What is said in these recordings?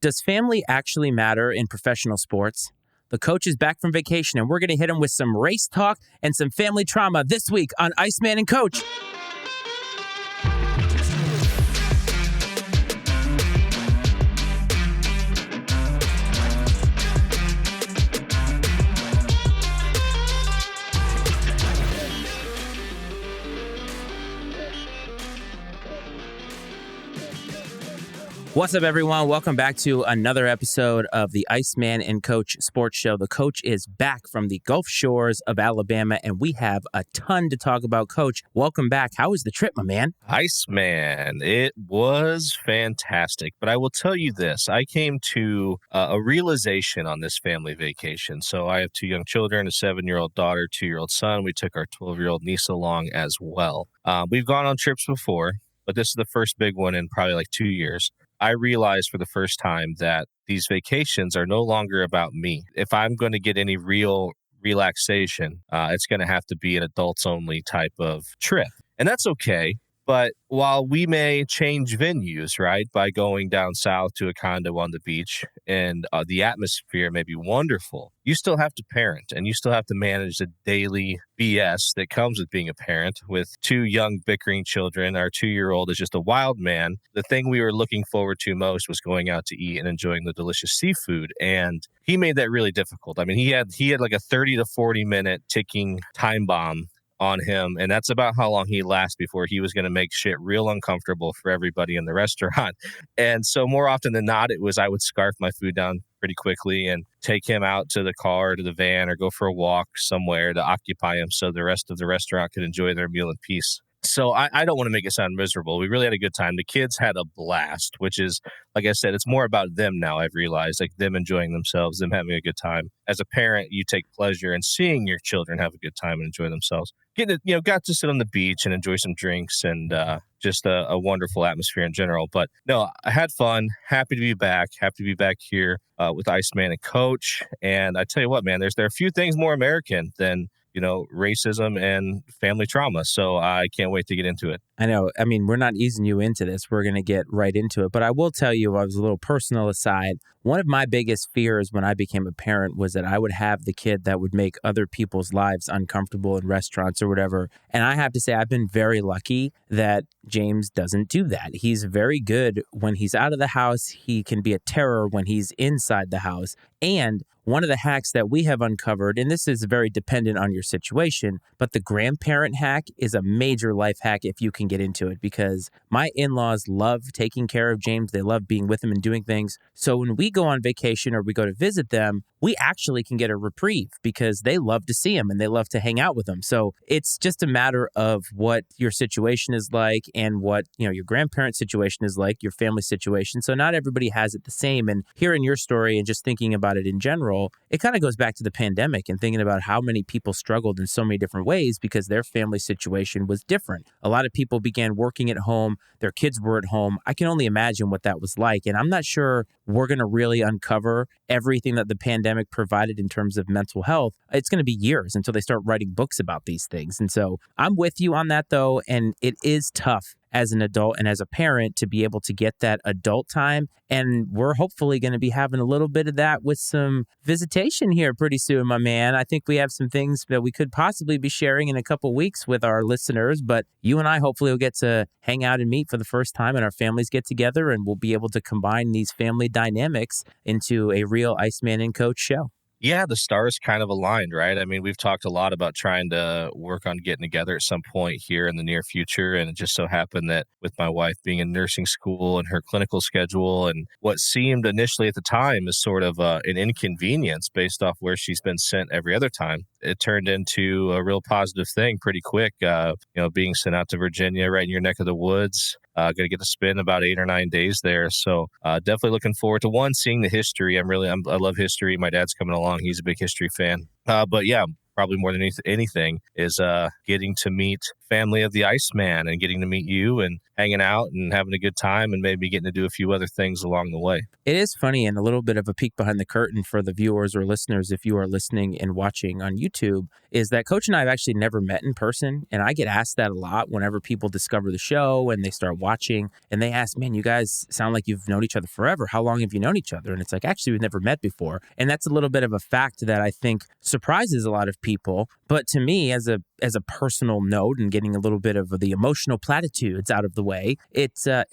Does family actually matter in professional sports? The coach is back from vacation, and we're going to hit him with some race talk and some family trauma this week on Iceman and Coach. What's up, everyone? Welcome back to another episode of the Iceman and Coach Sports Show. The coach is back from the Gulf Shores of Alabama, and we have a ton to talk about. Coach, welcome back. How was the trip, my man? Iceman, it was fantastic. But I will tell you this. I came to a realization on this family vacation. So I have two young children, a 7-year-old daughter, 2-year-old son. We took our 12-year-old niece along as well. We've gone on trips before, but this is the first big one in probably like 2 years. I realized for the first time that these vacations are no longer about me. If I'm going to get any real relaxation, it's going to have to be an adults-only type of trip. And that's okay. But while we may change venues, right, by going down south to a condo on the beach and the atmosphere may be wonderful, you still have to parent and you still have to manage the daily BS that comes with being a parent with two young bickering children. Our 2-year-old is just a wild man. The thing we were looking forward to most was going out to eat and enjoying the delicious seafood. And he made that really difficult. I mean, he had like a 30 to 40 minute ticking time bomb on him, and that's about how long he lasts before he was going to make shit real uncomfortable for everybody in the restaurant. And so more often than not, it was I would scarf my food down pretty quickly and take him out to the car, to the van, or go for a walk somewhere to occupy him so the rest of the restaurant could enjoy their meal in peace. So I don't want to make it sound miserable. We really had a good time. The kids had a blast, which is, like I said, it's more about them now. I've realized, like them enjoying themselves, them having a good time. As a parent, you take pleasure in seeing your children have a good time and enjoy themselves. Got to sit on the beach and enjoy some drinks and just a wonderful atmosphere in general. But no, I had fun. Happy to be back. Happy to be back here with Iceman and Coach. And I tell you what, man, there are a few things more American than racism and family trauma. So I can't wait to get into it. I know. I mean, we're not easing you into this. We're going to get right into it. But I will tell you, as a little personal aside, one of my biggest fears when I became a parent was that I would have the kid that would make other people's lives uncomfortable in restaurants or whatever. And I have to say, I've been very lucky that James doesn't do that. He's very good when he's out of the house. He can be a terror when he's inside the house. And one of the hacks that we have uncovered, and this is very dependent on your situation, but the grandparent hack is a major life hack if you can get into it, because my in-laws love taking care of James. They love being with him and doing things. So when we go on vacation or we go to visit them, we actually can get a reprieve because they love to see him and they love to hang out with him. So it's just a matter of what your situation is like and what, your grandparent situation is like, your family situation. So not everybody has it the same. And hearing your story and just thinking about it in general, it kind of goes back to the pandemic and thinking about how many people struggled in so many different ways because their family situation was different. A lot of people began working at home. Their kids were at home. I can only imagine what that was like. And I'm not sure we're going to really uncover everything that the pandemic provided in terms of mental health. It's going to be years until they start writing books about these things. And so I'm with you on that, though. And it is tough as an adult and as a parent to be able to get that adult time. And we're hopefully going to be having a little bit of that with some visitation here pretty soon, my man. I think we have some things that we could possibly be sharing in a couple weeks with our listeners, but you and I hopefully will get to hang out and meet for the first time and our families get together and we'll be able to combine these family dynamics into a real Iceman and Coach show. Yeah, the stars kind of aligned, right? I mean, we've talked a lot about trying to work on getting together at some point here in the near future. And it just so happened that with my wife being in nursing school and her clinical schedule and what seemed initially at the time as sort of an inconvenience based off where she's been sent every other time, it turned into a real positive thing pretty quick. Being sent out to Virginia right in your neck of the woods. Going to get to spend about 8 or 9 days there. So definitely looking forward to seeing the history. I love history. My dad's coming along. He's a big history fan. But yeah, probably more than anything is getting to meet family of the Iceman and getting to meet you and hanging out and having a good time and maybe getting to do a few other things along the way. It is funny and a little bit of a peek behind the curtain for the viewers or listeners, if you are listening and watching on YouTube, is that Coach and I have actually never met in person. And I get asked that a lot whenever people discover the show and they start watching and they ask, man, you guys sound like you've known each other forever. How long have you known each other? And it's like, actually, we've never met before. And that's a little bit of a fact that I think surprises a lot of people. But to me, as a personal note and getting a little bit of the emotional platitudes out of the way, it's a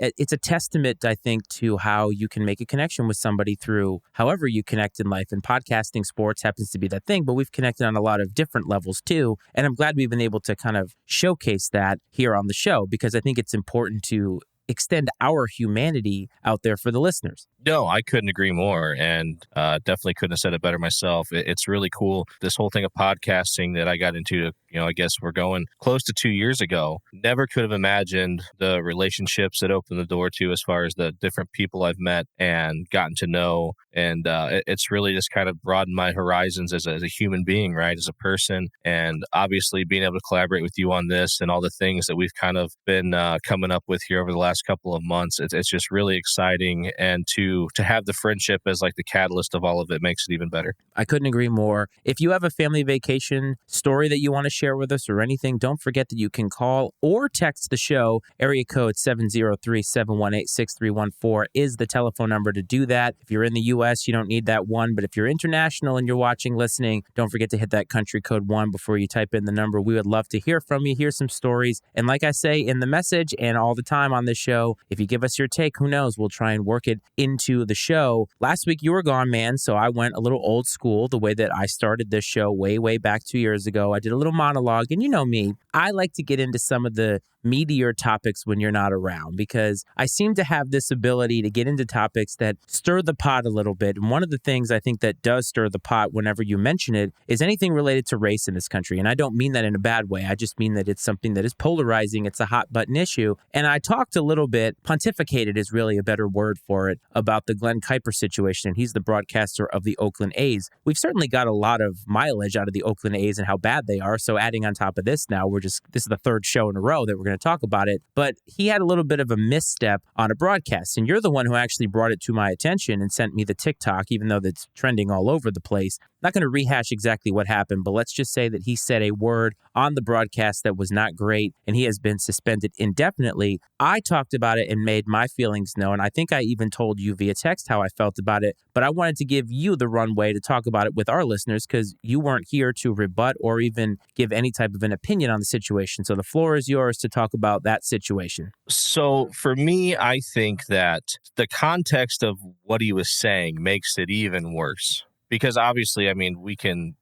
testament, I think, to how you can make a connection with somebody through however you connect in life. And podcasting, sports happens to be that thing, but we've connected on a lot of different levels too. And I'm glad we've been able to kind of showcase that here on the show, because I think it's important to extend our humanity out there for the listeners. No, I couldn't agree more, and definitely couldn't have said it better myself. It's really cool. This whole thing of podcasting that I got into, I guess we're going close to 2 years ago. Never could have imagined the relationships that opened the door to, as far as the different people I've met and gotten to know. And it's really just kind of broadened my horizons as a human being, right, as a person. And obviously being able to collaborate with you on this and all the things that we've kind of been coming up with here over the last couple of months, it's just really exciting. And to have the friendship as like the catalyst of all of it makes it even better. I couldn't agree more. If you have a family vacation story that you want to share with us or anything, don't forget that you can call or text the show. Area code 703-718-6314 is the telephone number to do that. If you're in the U.S., you don't need that one. But if you're international and you're watching, listening, don't forget to hit that country code 1 before you type in the number. We would love to hear from you, hear some stories. And like I say in the message and all the time on this show, if you give us your take, who knows, we'll try and work it into the show. Last week you were gone, man, so I went a little old school the way that I started this show way back 2 years ago. I did a little monologue, and you know me, I like to get into some of the meatier topics when you're not around, because I seem to have this ability to get into topics that stir the pot a little bit. And one of the things I think that does stir the pot whenever you mention it is anything related to race in this country. And I don't mean that in a bad way. I just mean that it's something that is polarizing. It's a hot button issue. And I talked a little bit, pontificated is really a better word for it, about the Glenn Kuiper situation. And he's the broadcaster of the Oakland A's. We've certainly got a lot of mileage out of the Oakland A's and how bad they are. So adding on top of this now, this is the third show in a row that we're going to talk about it. But he had a little bit of a misstep on a broadcast. And you're the one who actually brought it to my attention and sent me the TikTok, even though that's trending all over the place. Not going to rehash exactly what happened, but let's just say that he said a word on the broadcast that was not great, and he has been suspended indefinitely. I talked about it and made my feelings known. I think I even told you via text how I felt about it, but I wanted to give you the runway to talk about it with our listeners, because you weren't here to rebut or even give any type of an opinion on the situation. So the floor is yours to talk about that situation. So for me, I think that the context of what he was saying makes it even worse. Because obviously, I mean, we can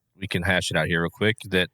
hash it out here real quick that,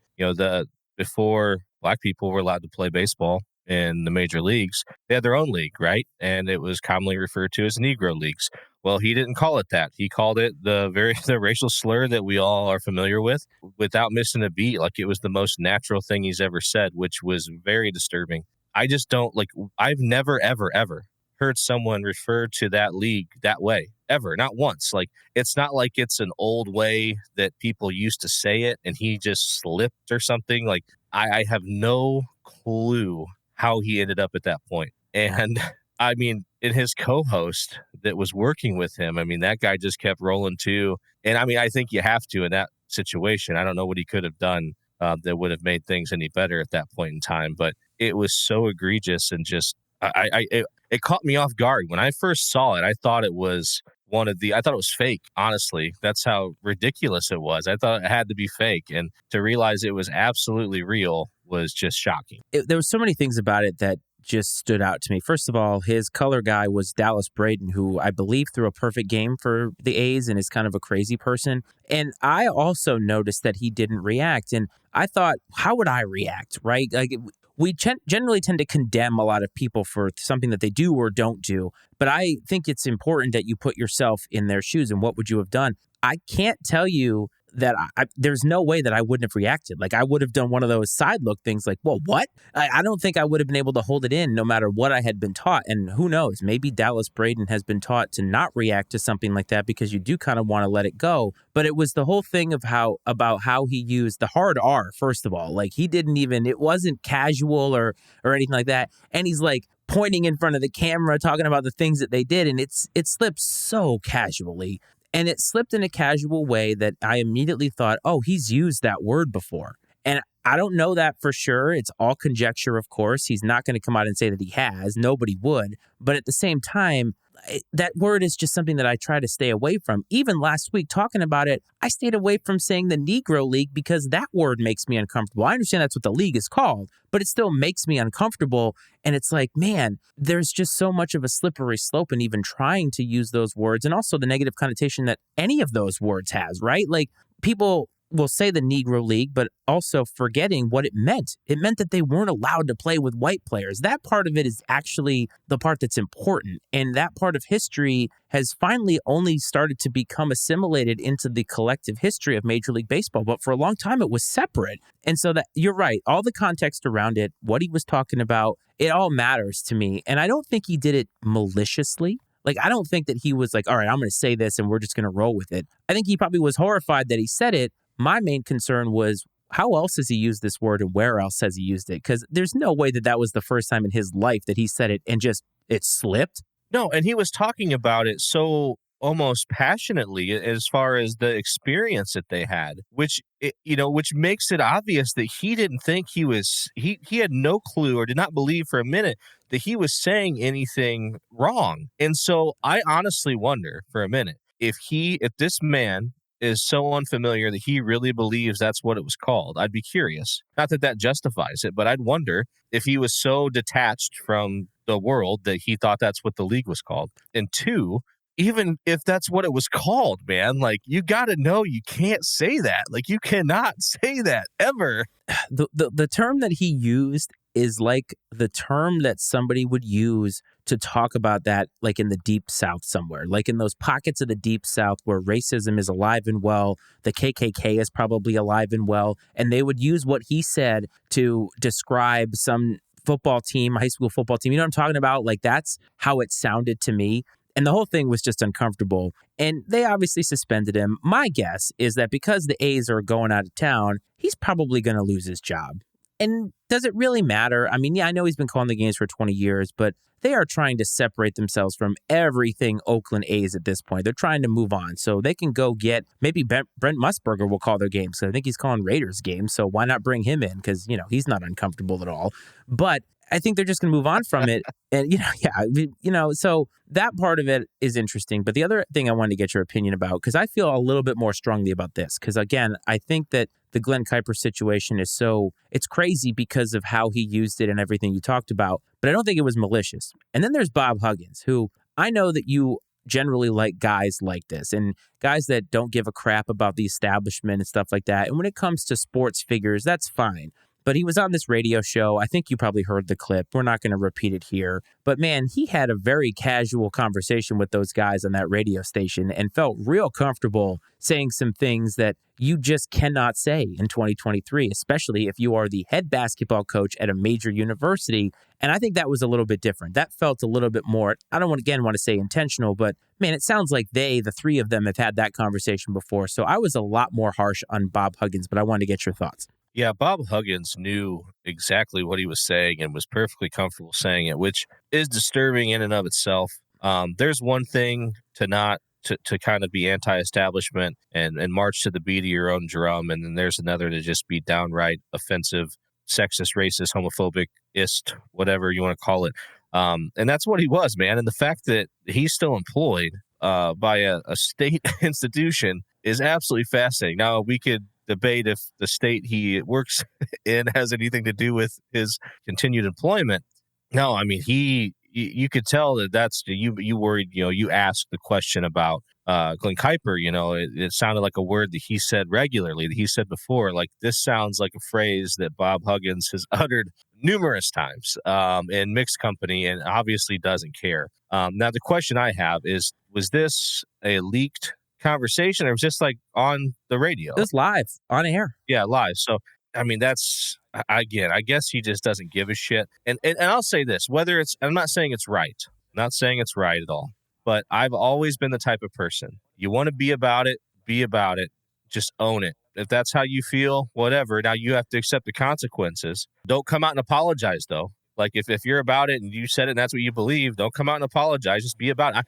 before black people were allowed to play baseball in the major leagues, they had their own league, right? And it was commonly referred to as Negro leagues. Well, he didn't call it that. He called it the racial slur that we all are familiar with, without missing a beat. Like, it was the most natural thing he's ever said, which was very disturbing. I just don't I've never, ever, ever heard someone refer to that league that way. Ever, not once. It's not like it's an old way that people used to say it and he just slipped or something. I have no clue how he ended up at that point. And I mean, in his co-host that was working with him, I mean, that guy just kept rolling too. And I mean, I think you have to in that situation. I don't know what he could have done that would have made things any better at that point in time, but it was so egregious and just, it caught me off guard. When I first saw it, I thought it was I thought it was fake, honestly. That's how ridiculous it was. I thought it had to be fake. And to realize it was absolutely real was just shocking. There were so many things about it that just stood out to me. First of all, his color guy was Dallas Braden, who I believe threw a perfect game for the A's and is kind of a crazy person. And I also noticed that he didn't react. And I thought, how would I react, right? We generally tend to condemn a lot of people for something that they do or don't do. But I think it's important that you put yourself in their shoes and what would you have done? I can't tell you that there's no way that I wouldn't have reacted. Like I would have done one of those side look things like, well, what? I don't think I would have been able to hold it in no matter what I had been taught. And who knows, maybe Dallas Braden has been taught to not react to something like that because you do kind of want to let it go. But it was the whole thing of about how he used the hard R, first of all. Like he didn't even, it wasn't casual or anything like that. And he's like pointing in front of the camera, talking about the things that they did. And it slipped so casually. And it slipped in a casual way that I immediately thought, oh, he's used that word before. And I don't know that for sure. It's all conjecture, of course. He's not going to come out and say that he has. Nobody would. But at the same time, that word is just something that I try to stay away from. Even last week, talking about it, I stayed away from saying the Negro League because that word makes me uncomfortable. I understand that's what the league is called, but it still makes me uncomfortable. And it's like, man, there's just so much of a slippery slope in even trying to use those words, and also the negative connotation that any of those words has, right? Like people will say the Negro League, but also forgetting what it meant. It meant that they weren't allowed to play with white players. That part of it is actually the part that's important. And that part of history has finally only started to become assimilated into the collective history of Major League Baseball. But for a long time, it was separate. And so that you're right. All the context around it, what he was talking about, it all matters to me. And I don't think he did it maliciously. Like, I don't think that he was like, all right, I'm going to say this and we're just going to roll with it. I think he probably was horrified that he said it. My main concern was, how else has he used this word and where else has he used it? Because there's no way that that was the first time in his life that he said it and just it slipped. No, and he was talking about it so almost passionately as far as the experience that they had, which makes it obvious that he didn't think he had no clue or did not believe for a minute that he was saying anything wrong. And so I honestly wonder for a minute if this man is so unfamiliar that he really believes that's what it was called. I'd be curious. Not that that justifies it, but I'd wonder if he was so detached from the world that he thought that's what the league was called. And two, even if that's what it was called, man, like you got to know you can't say that. Like you cannot say that ever. The term that he used is like the term that somebody would use to talk about that, like in the deep South somewhere, like in those pockets of the deep South where racism is alive and well, the KKK is probably alive and well, and they would use what he said to describe some football team, high school football team. You know what I'm talking about? Like that's how it sounded to me. And the whole thing was just uncomfortable. And they obviously suspended him. My guess is that because the A's are going out of town, he's probably going to lose his job. And does it really matter? I mean, yeah, I know he's been calling the games for 20 years, but they are trying to separate themselves from everything Oakland A's at this point. They're trying to move on. So they can go get, maybe Brent Musburger will call their games. So I think he's calling Raiders games. So why not bring him in? Because, he's not uncomfortable at all. But I think they're just going to move on from it. And, so that part of it is interesting. But the other thing I wanted to get your opinion about, because I feel a little bit more strongly about this, because again, I think that the Glenn Kuiper situation is it's crazy because of how he used it and everything you talked about, but I don't think it was malicious. And then there's Bob Huggins, who I know that you generally like guys like this and guys that don't give a crap about the establishment and stuff like that. And when it comes to sports figures, that's fine. But he was on this radio show. I think you probably heard the clip. We're not going to repeat it here. But man, he had a very casual conversation with those guys on that radio station and felt real comfortable saying some things that you just cannot say in 2023, especially if you are the head basketball coach at a major university. And I think that was a little bit different. That felt a little bit more, I don't want to say intentional, but man, it sounds like the three of them have had that conversation before. So I was a lot more harsh on Bob Huggins, but I wanted to get your thoughts. Yeah, Bob Huggins knew exactly what he was saying and was perfectly comfortable saying it, which is disturbing in and of itself. There's one thing to not to kind of be anti-establishment and march to the beat of your own drum, and then there's another to just be downright offensive, sexist, racist, homophobic-ist, whatever you want to call it. And that's what he was, man. And the fact that he's still employed by a state institution is absolutely fascinating. Now, we could debate if the state he works in has anything to do with his continued employment. No, I mean, you could tell that's you worried, you asked the question about Glenn Kuiper, it sounded like a word that he said regularly, that he said before, like this sounds like a phrase that Bob Huggins has uttered numerous times in mixed company and obviously doesn't care. Now, the question I have is, was this a leaked conversation, or was just like on the radio? It was live on air. Yeah, live. So, I mean, that's again, I guess he just doesn't give a shit. And I'll say this, whether it's, I'm not saying it's right, not saying it's right at all, but I've always been the type of person, you want to be about it, just own it. If that's how you feel, whatever. Now you have to accept the consequences. Don't come out and apologize though. Like if you're about it and you said it and that's what you believe, don't come out and apologize. Just be about it.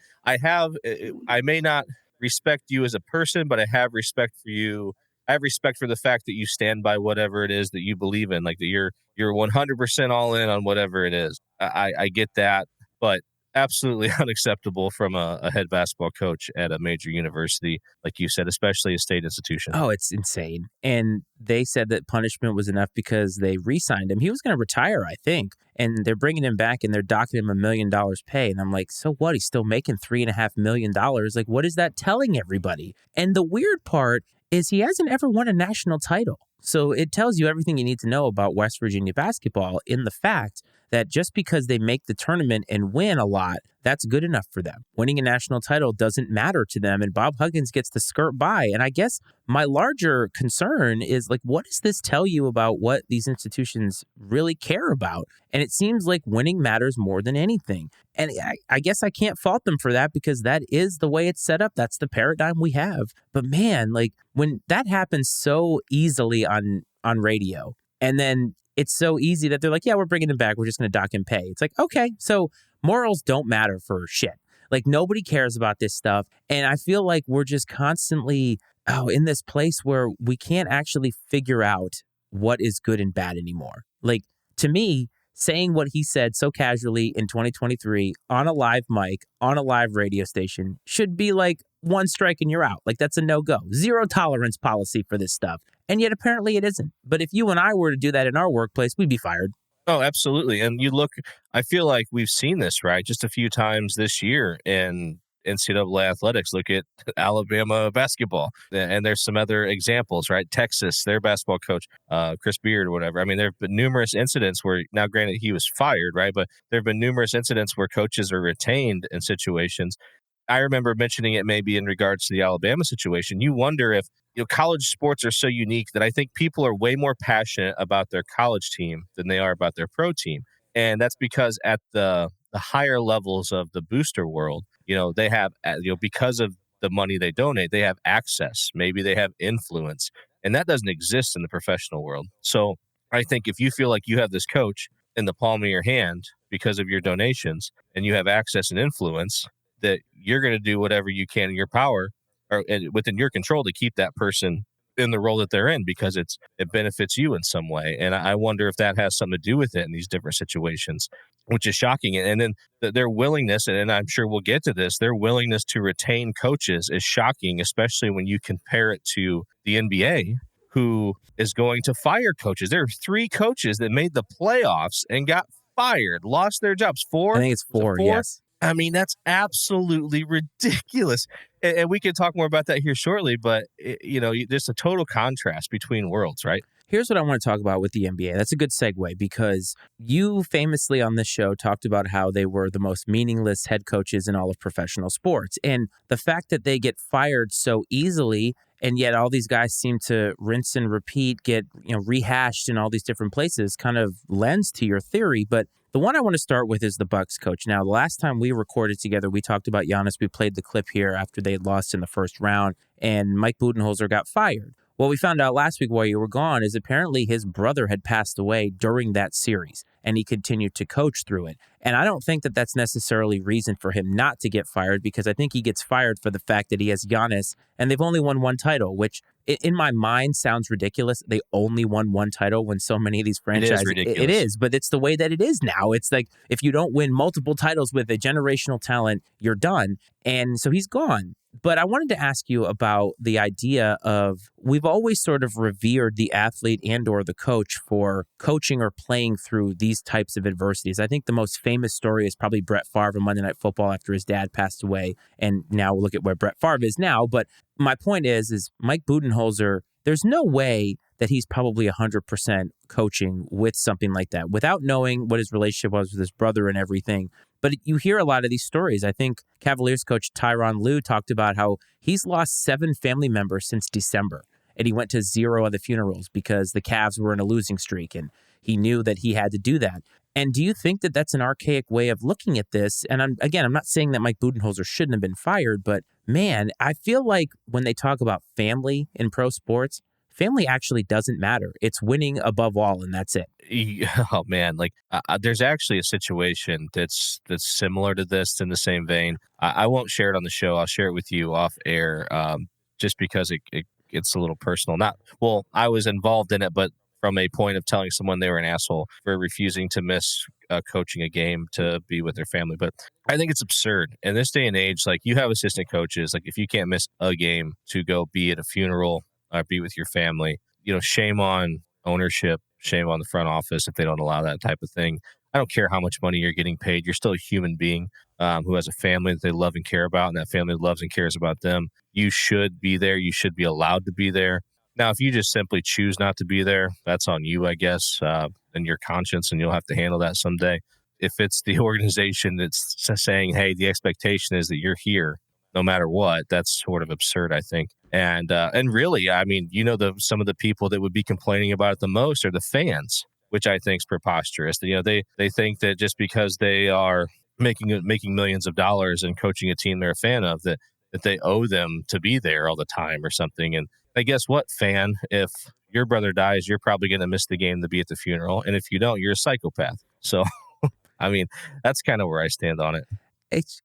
I may not respect you as a person, but I have respect for you. I have respect for the fact that you stand by whatever it is that you believe in, like that you're 100% all in on whatever it is. I get that, but absolutely unacceptable from a head basketball coach at a major university, like you said, especially a state institution. Oh, it's insane. And they said that punishment was enough because they re-signed him. He was going to retire, I think. And they're bringing him back and they're docking him $1 million pay. And I'm like, so what? He's still making $3.5 million. Like, what is that telling everybody? And the weird part is he hasn't ever won a national title. So it tells you everything you need to know about West Virginia basketball in the fact that just because they make the tournament and win a lot, that's good enough for them. Winning a national title doesn't matter to them, and Bob Huggins gets to skirt by. And I guess my larger concern is, like, what does this tell you about what these institutions really care about? And it seems like winning matters more than anything. And I guess I can't fault them for that because that is the way it's set up. That's the paradigm we have. But man, like when that happens so easily on radio, and then it's so easy that they're like, yeah, we're bringing him back. We're just going to dock him pay. It's like, okay, so morals don't matter for shit. Like nobody cares about this stuff. And I feel like we're just constantly in this place where we can't actually figure out what is good and bad anymore. Like to me, saying what he said so casually in 2023 on a live mic, on a live radio station should be like one strike and you're out. Like that's a no-go. Zero tolerance policy for this stuff. And yet apparently it isn't. But if you and I were to do that in our workplace, we'd be fired. Oh, absolutely. And you look, I feel like we've seen this, right? Just a few times this year in NCAA athletics. Look at Alabama basketball. And there's some other examples, right? Texas, their basketball coach, Chris Beard or whatever. I mean, there have been numerous incidents where, now granted he was fired, right? But there have been numerous incidents where coaches are retained in situations. I remember mentioning it maybe in regards to the Alabama situation. You wonder if, college sports are so unique that I think people are way more passionate about their college team than they are about their pro team. And that's because at the higher levels of the booster world, they have, because of the money they donate, they have access. Maybe they have influence. And that doesn't exist in the professional world. So I think if you feel like you have this coach in the palm of your hand because of your donations and you have access and influence, that you're going to do whatever you can in your power or within your control to keep that person in the role that they're in because it benefits you in some way. And I wonder if that has something to do with it in these different situations, which is shocking. And then their willingness, and I'm sure we'll get to this, their willingness to retain coaches is shocking, especially when you compare it to the NBA, who is going to fire coaches. There are 3 coaches that made the playoffs and got fired, lost their jobs. 4? I think it's 4, yes. I mean, that's absolutely ridiculous. And we can talk more about that here shortly, but, there's a total contrast between worlds, right? Here's what I want to talk about with the NBA. That's a good segue because you famously on this show talked about how they were the most meaningless head coaches in all of professional sports. And the fact that they get fired so easily, and yet all these guys seem to rinse and repeat, get rehashed in all these different places, kind of lends to your theory. But the one I want to start with is the Bucks coach. Now, the last time we recorded together, we talked about Giannis. We played the clip here after they had lost in the first round, and Mike Budenholzer got fired. What we found out last week while you were gone is apparently his brother had passed away during that series, and he continued to coach through it. And I don't think that that's necessarily reason for him not to get fired, because I think he gets fired for the fact that he has Giannis, and they've only won 1 title, which in my mind sounds ridiculous. They only won 1 title when so many of these franchises. It is ridiculous. It is, but it's the way that it is now. It's like if you don't win multiple titles with a generational talent, you're done. And so he's gone. But I wanted to ask you about the idea of, we've always sort of revered the athlete and or the coach for coaching or playing through these types of adversities. I think the most famous story is probably Brett Favre on Monday Night Football after his dad passed away. And now we'll look at where Brett Favre is now. But my point is Mike Budenholzer, there's no way that he's probably 100% coaching with something like that without knowing what his relationship was with his brother and everything. But you hear a lot of these stories. I think Cavaliers coach Tyronn Lue talked about how he's lost 7 family members since December, and he went to 0 of the funerals because the Cavs were in a losing streak, and he knew that he had to do that. And do you think that that's an archaic way of looking at this? And I'm not saying that Mike Budenholzer shouldn't have been fired, but man, I feel like when they talk about family in pro sports, family actually doesn't matter. It's winning above all, and that's it. Oh man, like there's actually a situation that's similar to this in the same vein. I won't share it on the show. I'll share it with you off air, just because it gets a little personal. Not well, I was involved in it, but from a point of telling someone they were an asshole for refusing to miss coaching a game to be with their family. But I think it's absurd in this day and age. Like, you have assistant coaches. Like, if you can't miss a game to go be at a funeral or be with your family, shame on ownership, shame on the front office if they don't allow that type of thing. I don't care how much money you're getting paid. You're still a human being who has a family that they love and care about, and that family loves and cares about them. You should be there. You should be allowed to be there. Now, if you just simply choose not to be there, that's on you, I guess, and your conscience, and you'll have to handle that someday. If it's the organization that's saying, hey, the expectation is that you're here no matter what, that's sort of absurd, I think. And really, I mean, some of the people that would be complaining about it the most are the fans, which I think is preposterous. They think that just because they are making millions of dollars and coaching a team they're a fan of, that they owe them to be there all the time or something. And I guess what, fan, if your brother dies, you're probably going to miss the game to be at the funeral. And if you don't, you're a psychopath. So, I mean, that's kind of where I stand on it.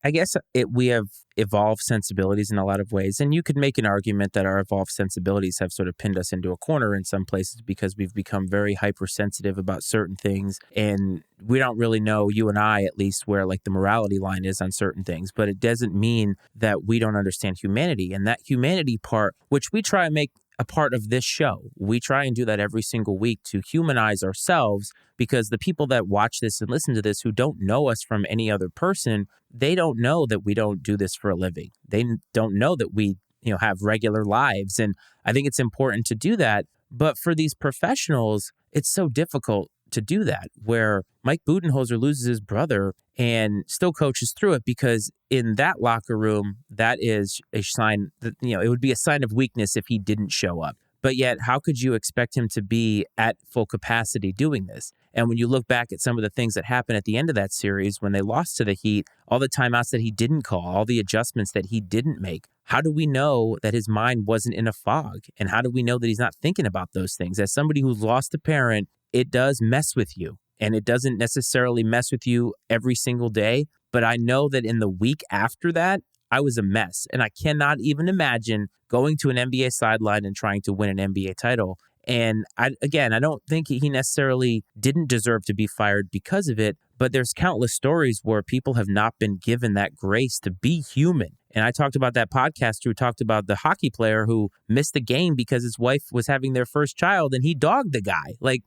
I guess we have evolved sensibilities in a lot of ways. And you could make an argument that our evolved sensibilities have sort of pinned us into a corner in some places because we've become very hypersensitive about certain things. And we don't really know, you and I at least, where like the morality line is on certain things. But it doesn't mean that we don't understand humanity. And that humanity part, which we try and make a part of this show. We try and do that every single week to humanize ourselves, because the people that watch this and listen to this who don't know us from any other person, they don't know that we don't do this for a living. They don't know that we, have regular lives. And I think it's important to do that. But for these professionals, it's so difficult to do that, where Mike Budenholzer loses his brother and still coaches through it, because in that locker room, that is a sign that, it would be a sign of weakness if he didn't show up. But yet, how could you expect him to be at full capacity doing this? And when you look back at some of the things that happened at the end of that series, when they lost to the Heat, all the timeouts that he didn't call, all the adjustments that he didn't make, how do we know that his mind wasn't in a fog? And how do we know that he's not thinking about those things? As somebody who's lost a parent, it does mess with you. And it doesn't necessarily mess with you every single day. But I know that in the week after that, I was a mess. And I cannot even imagine going to an NBA sideline and trying to win an NBA title. And I don't think he necessarily didn't deserve to be fired because of it. But there's countless stories where people have not been given that grace to be human. And I talked about that podcaster who talked about the hockey player who missed the game because his wife was having their first child and he dogged the guy. Like,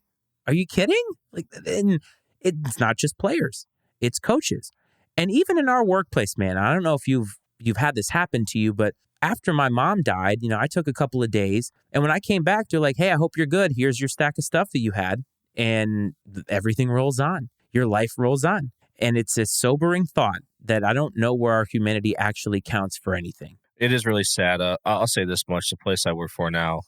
are you kidding? Like, and it's not just players, it's coaches. And even in our workplace, man, I don't know if you've had this happen to you, but after my mom died, I took a couple of days. And when I came back, they're like, hey, I hope you're good. Here's your stack of stuff that you had. And everything rolls on. Your life rolls on. And it's a sobering thought that I don't know where our humanity actually counts for anything. It is really sad. I'll say this much. The place I work for now,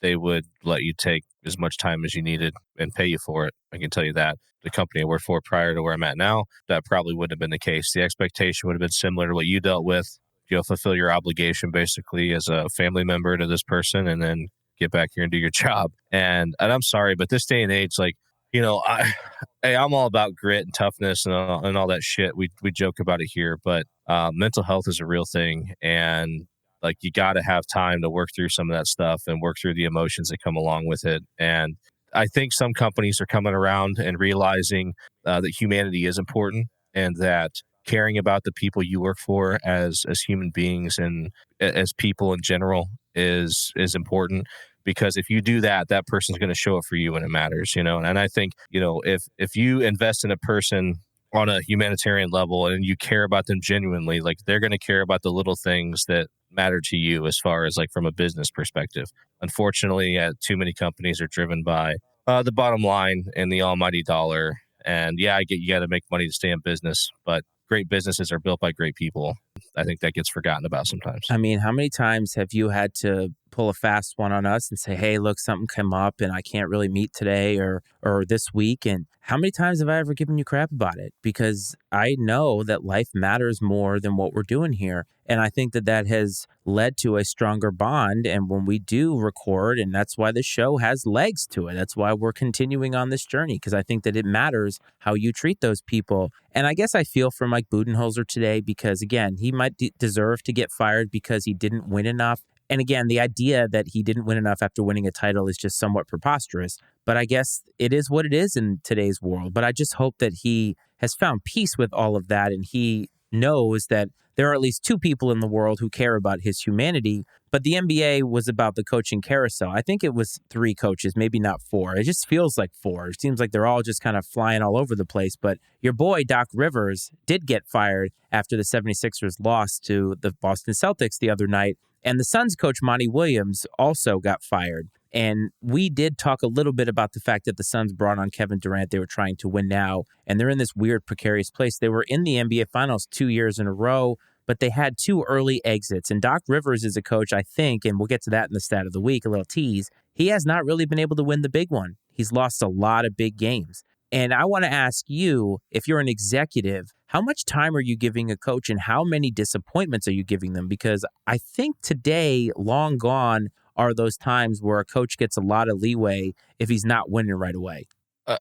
they would let you take as much time as you needed and pay you for it. I can tell you that. The company I worked for prior to where I'm at now, that probably wouldn't have been the case. The expectation would have been similar to what you dealt with. You'll fulfill your obligation basically as a family member to this person and then get back here and do your job. And I'm sorry, but this day and age, like, I'm all about grit and toughness and all that shit. We joke about it here, but mental health is a real thing. And like, you got to have time to work through some of that stuff and work through the emotions that come along with it. And I think some companies are coming around and realizing that humanity is important and that caring about the people you work for as human beings and as people in general is important. Because if you do that, that person's going to show up for you when it matters, And I think, if you invest in a person on a humanitarian level and you care about them genuinely, like, they're going to care about the little things that matter to you as far as like from a business perspective. Unfortunately, too many companies are driven by the bottom line and the almighty dollar. And yeah, I get you got to make money to stay in business, but great businesses are built by great people. I think that gets forgotten about sometimes. I mean, how many times have you had to pull a fast one on us and say, "Hey, look, something came up and I can't really meet today or this week?" And how many times have I ever given you crap about it? Because I know that life matters more than what we're doing here. And I think that that has led to a stronger bond. And when we do record, and that's why the show has legs to it. That's why we're continuing on this journey, because I think that it matters how you treat those people. And I guess I feel for Mike Budenholzer today because, again, he might deserve to get fired because he didn't win enough. And again, the idea that he didn't win enough after winning a title is just somewhat preposterous. But I guess it is what it is in today's world. But I just hope that he has found peace with all of that. And he knows that there are at least two people in the world who care about his humanity. But the NBA was about the coaching carousel. I think it was 3 coaches, maybe not 4. It just feels like 4. It seems like they're all just kind of flying all over the place. But your boy, Doc Rivers, did get fired after the 76ers lost to the Boston Celtics the other night. And the Suns coach, Monty Williams, also got fired. And we did talk a little bit about the fact that the Suns brought on Kevin Durant. They were trying to win now, and they're in this weird, precarious place. They were in the NBA Finals 2 years in a row, but they had 2 early exits. And Doc Rivers is a coach, I think, and we'll get to that in the stat of the week, a little tease. He has not really been able to win the big one. He's lost a lot of big games. And I want to ask you, if you're an executive, how much time are you giving a coach and how many disappointments are you giving them? Because I think today, long gone, are those times where a coach gets a lot of leeway if he's not winning right away.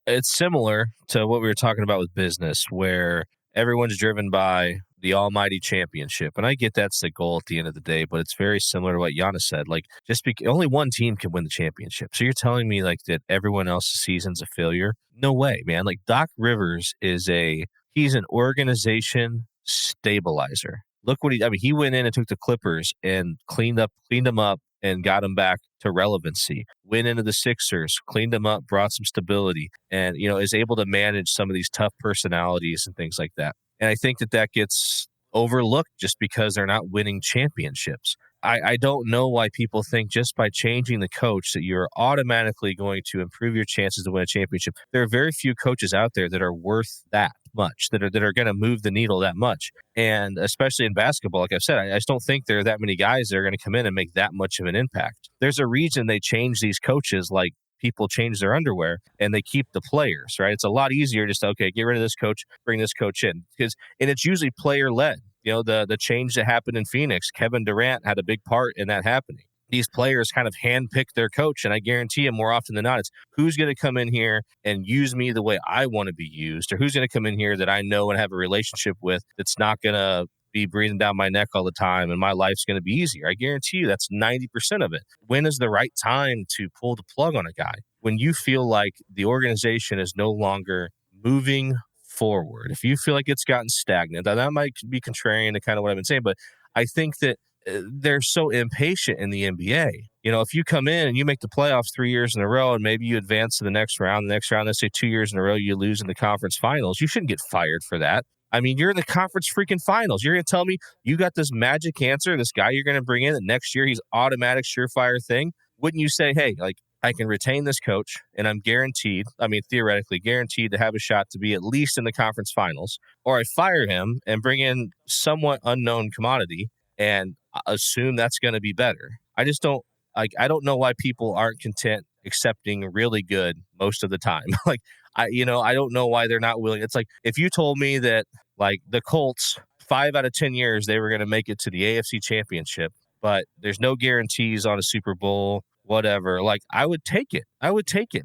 It's similar to what we were talking about with business, where everyone's driven by the almighty championship. And I get that's the goal at the end of the day, but it's very similar to what Giannis said. Like, only one team can win the championship. So you're telling me like that everyone else's season's a failure? No way, man. Like Doc Rivers he's an organization stabilizer. Look what he went in and took the Clippers and cleaned them up and got them back to relevancy. Went into the Sixers, cleaned them up, brought some stability, and is able to manage some of these tough personalities and things like that. And I think that gets overlooked just because they're not winning championships. I don't know why people think just by changing the coach that you're automatically going to improve your chances to win a championship. There are very few coaches out there that are worth that much, that are going to move the needle that much. And especially in basketball, like I've said, I just don't think there are that many guys that are going to come in and make that much of an impact. There's a reason they change these coaches like people change their underwear, and they keep the players, right? It's a lot easier just to, okay, get rid of this coach, bring this coach in. And it's usually player-led. The change that happened in Phoenix, Kevin Durant had a big part in that happening. These players kind of handpick their coach, and I guarantee you more often than not, it's who's going to come in here and use me the way I want to be used, or who's going to come in here that I know and have a relationship with that's not going to be breathing down my neck all the time and my life's going to be easier. I guarantee you that's 90% of it. When is the right time to pull the plug on a guy? When you feel like the organization is no longer moving forward. If you feel like it's gotten stagnant, that might be contrarian to kind of what I've been saying, but I think that they're so impatient in the NBA. If you come in and you make the playoffs 3 years in a row and maybe you advance to the next round, let's say 2 years in a row, you lose in the conference finals, you shouldn't get fired for that. I mean, you're in the conference freaking finals. You're going to tell me you got this magic answer, this guy you're going to bring in that next year he's automatic surefire thing? Wouldn't you say, hey, like, I can retain this coach and I'm theoretically guaranteed to have a shot to be at least in the conference finals, or I fire him and bring in somewhat unknown commodity and assume that's going to be better. I don't know why people aren't content accepting really good most of the time. I don't know why they're not willing. It's like, if you told me that like the Colts, 5 out of 10 years, they were going to make it to the AFC Championship, but there's no guarantees on a Super Bowl, whatever. Like, I would take it.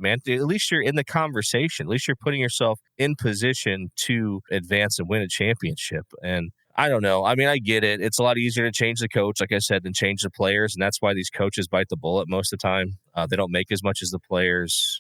Man. At least you're in the conversation. At least you're putting yourself in position to advance and win a championship. And I don't know. I mean, I get it. It's a lot easier to change the coach, like I said, than change the players. And that's why these coaches bite the bullet most of the time. They don't make as much as the players.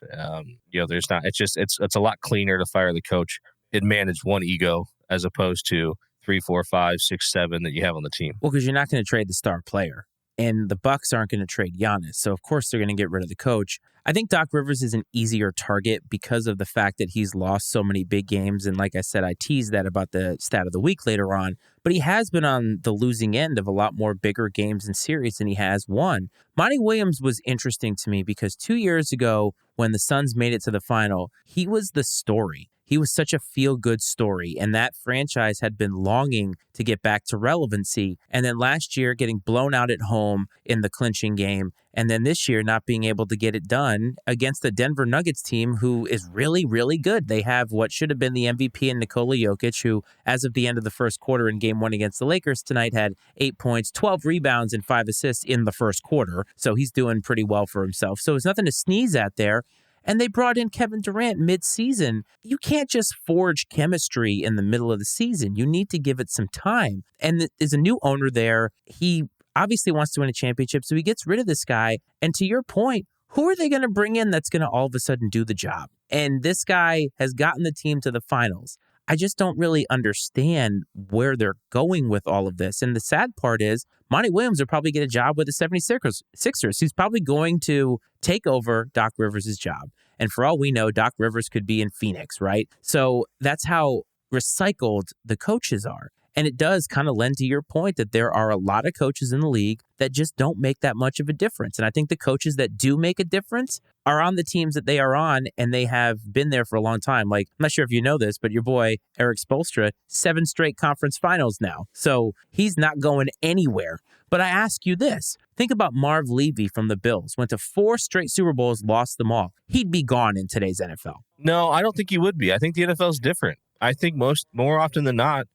There's not, it's a lot cleaner to fire the coach and manage one ego as opposed to 3, 4, 5, 6, 7 that you have on the team. Well, because you're not going to trade the star player. And the Bucks aren't going to trade Giannis. So, of course, they're going to get rid of the coach. I think Doc Rivers is an easier target because of the fact that he's lost so many big games. And like I said, I teased that about the stat of the week later on. But he has been on the losing end of a lot more bigger games and series than he has won. Monty Williams was interesting to me because 2 years ago, when the Suns made it to the final, he was the story. He was such a feel-good story, and that franchise had been longing to get back to relevancy. And then last year, getting blown out at home in the clinching game, and then this year not being able to get it done against the Denver Nuggets team, who is really, really good. They have what should have been the MVP in Nikola Jokic, who, as of the end of the first quarter in Game 1 against the Lakers tonight, had 8 points, 12 rebounds, and 5 assists in the first quarter. So he's doing pretty well for himself. So it's nothing to sneeze at there. And they brought in Kevin Durant mid-season. You can't just forge chemistry in the middle of the season. You need to give it some time. And there's a new owner there. He obviously wants to win a championship, so he gets rid of this guy. And to your point, who are they going to bring in that's going to all of a sudden do the job? And this guy has gotten the team to the finals. I just don't really understand where they're going with all of this. And the sad part is Monty Williams will probably get a job with the 76ers. He's probably going to take over Doc Rivers' job. And for all we know, Doc Rivers could be in Phoenix, right? So that's how recycled the coaches are. And it does kind of lend to your point that there are a lot of coaches in the league that just don't make that much of a difference. And I think the coaches that do make a difference are on the teams that they are on, and they have been there for a long time. Like, I'm not sure if you know this, but your boy, Eric Spoelstra, 7 straight conference finals now. So he's not going anywhere. But I ask you this. Think about Marv Levy from the Bills. Went to 4 straight Super Bowls, lost them all. He'd be gone in today's NFL. No, I don't think he would be. I think the NFL is different. I think more often than not,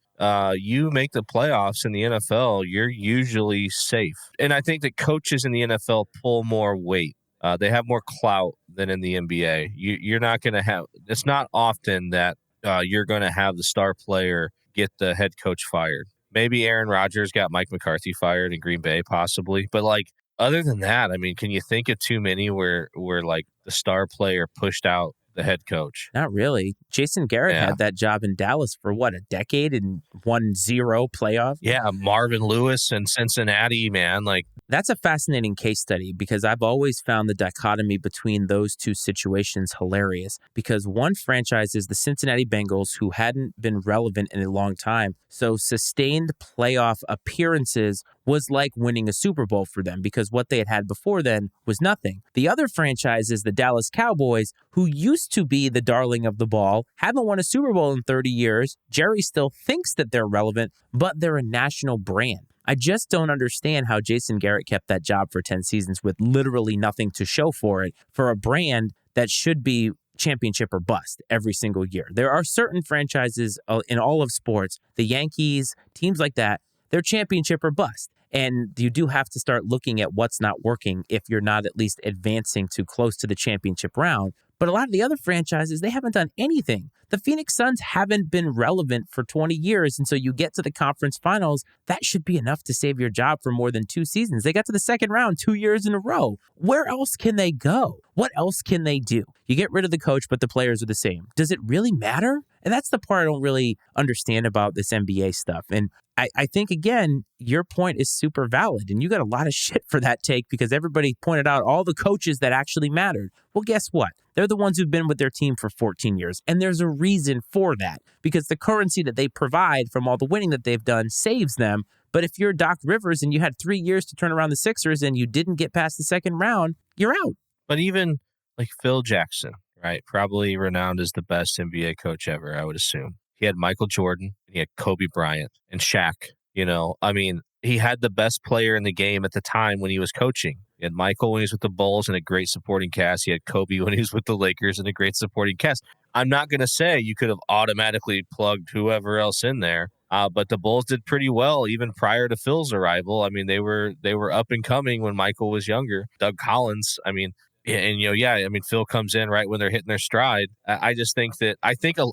you make the playoffs in the NFL, you're usually safe. And I think that coaches in the NFL pull more weight. They have more clout than in the NBA. You're not going to have – it's not often that you're going to have the star player get the head coach fired. Maybe Aaron Rodgers got Mike McCarthy fired in Green Bay possibly. But, like, other than that, I mean, can you think of too many where like, the star player pushed out the head coach? Not really. Jason Garrett had that job in Dallas for what, a decade and won 0 playoff? Yeah, Marvin Lewis and Cincinnati, man. Like, that's a fascinating case study because I've always found the dichotomy between those two situations hilarious, because one franchise is the Cincinnati Bengals, who hadn't been relevant in a long time. So sustained playoff appearances was like winning a Super Bowl for them because what they had before then was nothing. The other franchise is the Dallas Cowboys, who used to be the darling of the ball, haven't won a Super Bowl in 30 years. Jerry still thinks that they're relevant, but they're a national brand. I just don't understand how Jason Garrett kept that job for 10 seasons with literally nothing to show for it, for a brand that should be championship or bust every single year. There are certain franchises in all of sports, the Yankees, teams like that, they're championship or bust. And you do have to start looking at what's not working if you're not at least advancing to close to the championship round. But a lot of the other franchises, they haven't done anything. The Phoenix Suns haven't been relevant for 20 years. And so you get to the conference finals, that should be enough to save your job for more than 2 seasons. They got to the second round 2 years in a row. Where else can they go? What else can they do? You get rid of the coach, but the players are the same. Does it really matter? And that's the part I don't really understand about this NBA stuff. And I think, again, your point is super valid. And you got a lot of shit for that take because everybody pointed out all the coaches that actually mattered. Well, guess what? They're the ones who've been with their team for 14 years. And there's a reason for that because the currency that they provide from all the winning that they've done saves them. But if you're Doc Rivers and you had 3 years to turn around the Sixers and you didn't get past the second round, you're out. But even like Phil Jackson, right? Probably renowned as the best NBA coach ever, I would assume. He had Michael Jordan, and he had Kobe Bryant and Shaq. You know, I mean, he had the best player in the game at the time when he was coaching. He had Michael when he was with the Bulls and a great supporting cast. He had Kobe when he was with the Lakers and a great supporting cast. I'm not going to say you could have automatically plugged whoever else in there, but the Bulls did pretty well even prior to Phil's arrival. I mean, they were up and coming when Michael was younger. Doug Collins, I mean, and, Phil comes in right when they're hitting their stride. I just think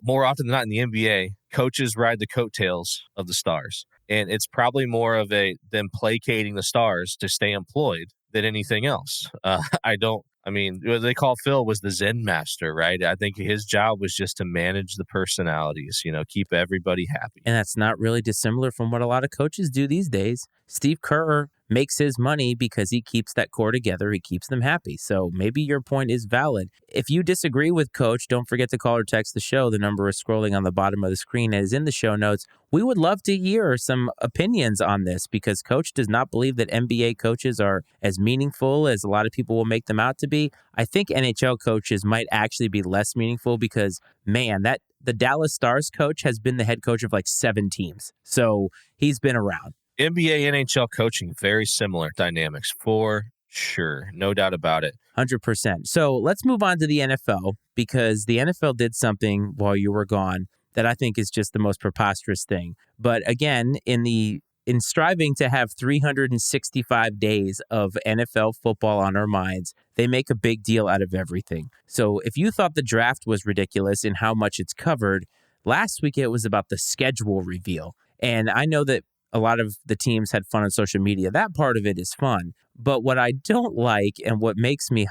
more often than not in the NBA, coaches ride the coattails of the stars. And it's probably more of them placating the stars to stay employed than anything else. What they call Phil was the Zen master, right? I think his job was just to manage the personalities, keep everybody happy. And that's not really dissimilar from what a lot of coaches do these days. Steve Kerr makes his money because he keeps that core together. He keeps them happy. So maybe your point is valid. If you disagree with Coach, don't forget to call or text the show. The number is scrolling on the bottom of the screen and is in the show notes. We would love to hear some opinions on this because Coach does not believe that NBA coaches are as meaningful as a lot of people will make them out to be. I think NHL coaches might actually be less meaningful because, man, that the Dallas Stars coach has been the head coach of like 7 teams. So he's been around. NBA, NHL coaching, very similar dynamics for sure. No doubt about it. 100%. So let's move on to the NFL, because the NFL did something while you were gone that I think is just the most preposterous thing. But again, in striving to have 365 days of NFL football on our minds, they make a big deal out of everything. So if you thought the draft was ridiculous in how much it's covered, last week it was about the schedule reveal. And I know that a lot of the teams had fun on social media. That part of it is fun. But what I don't like, and what makes me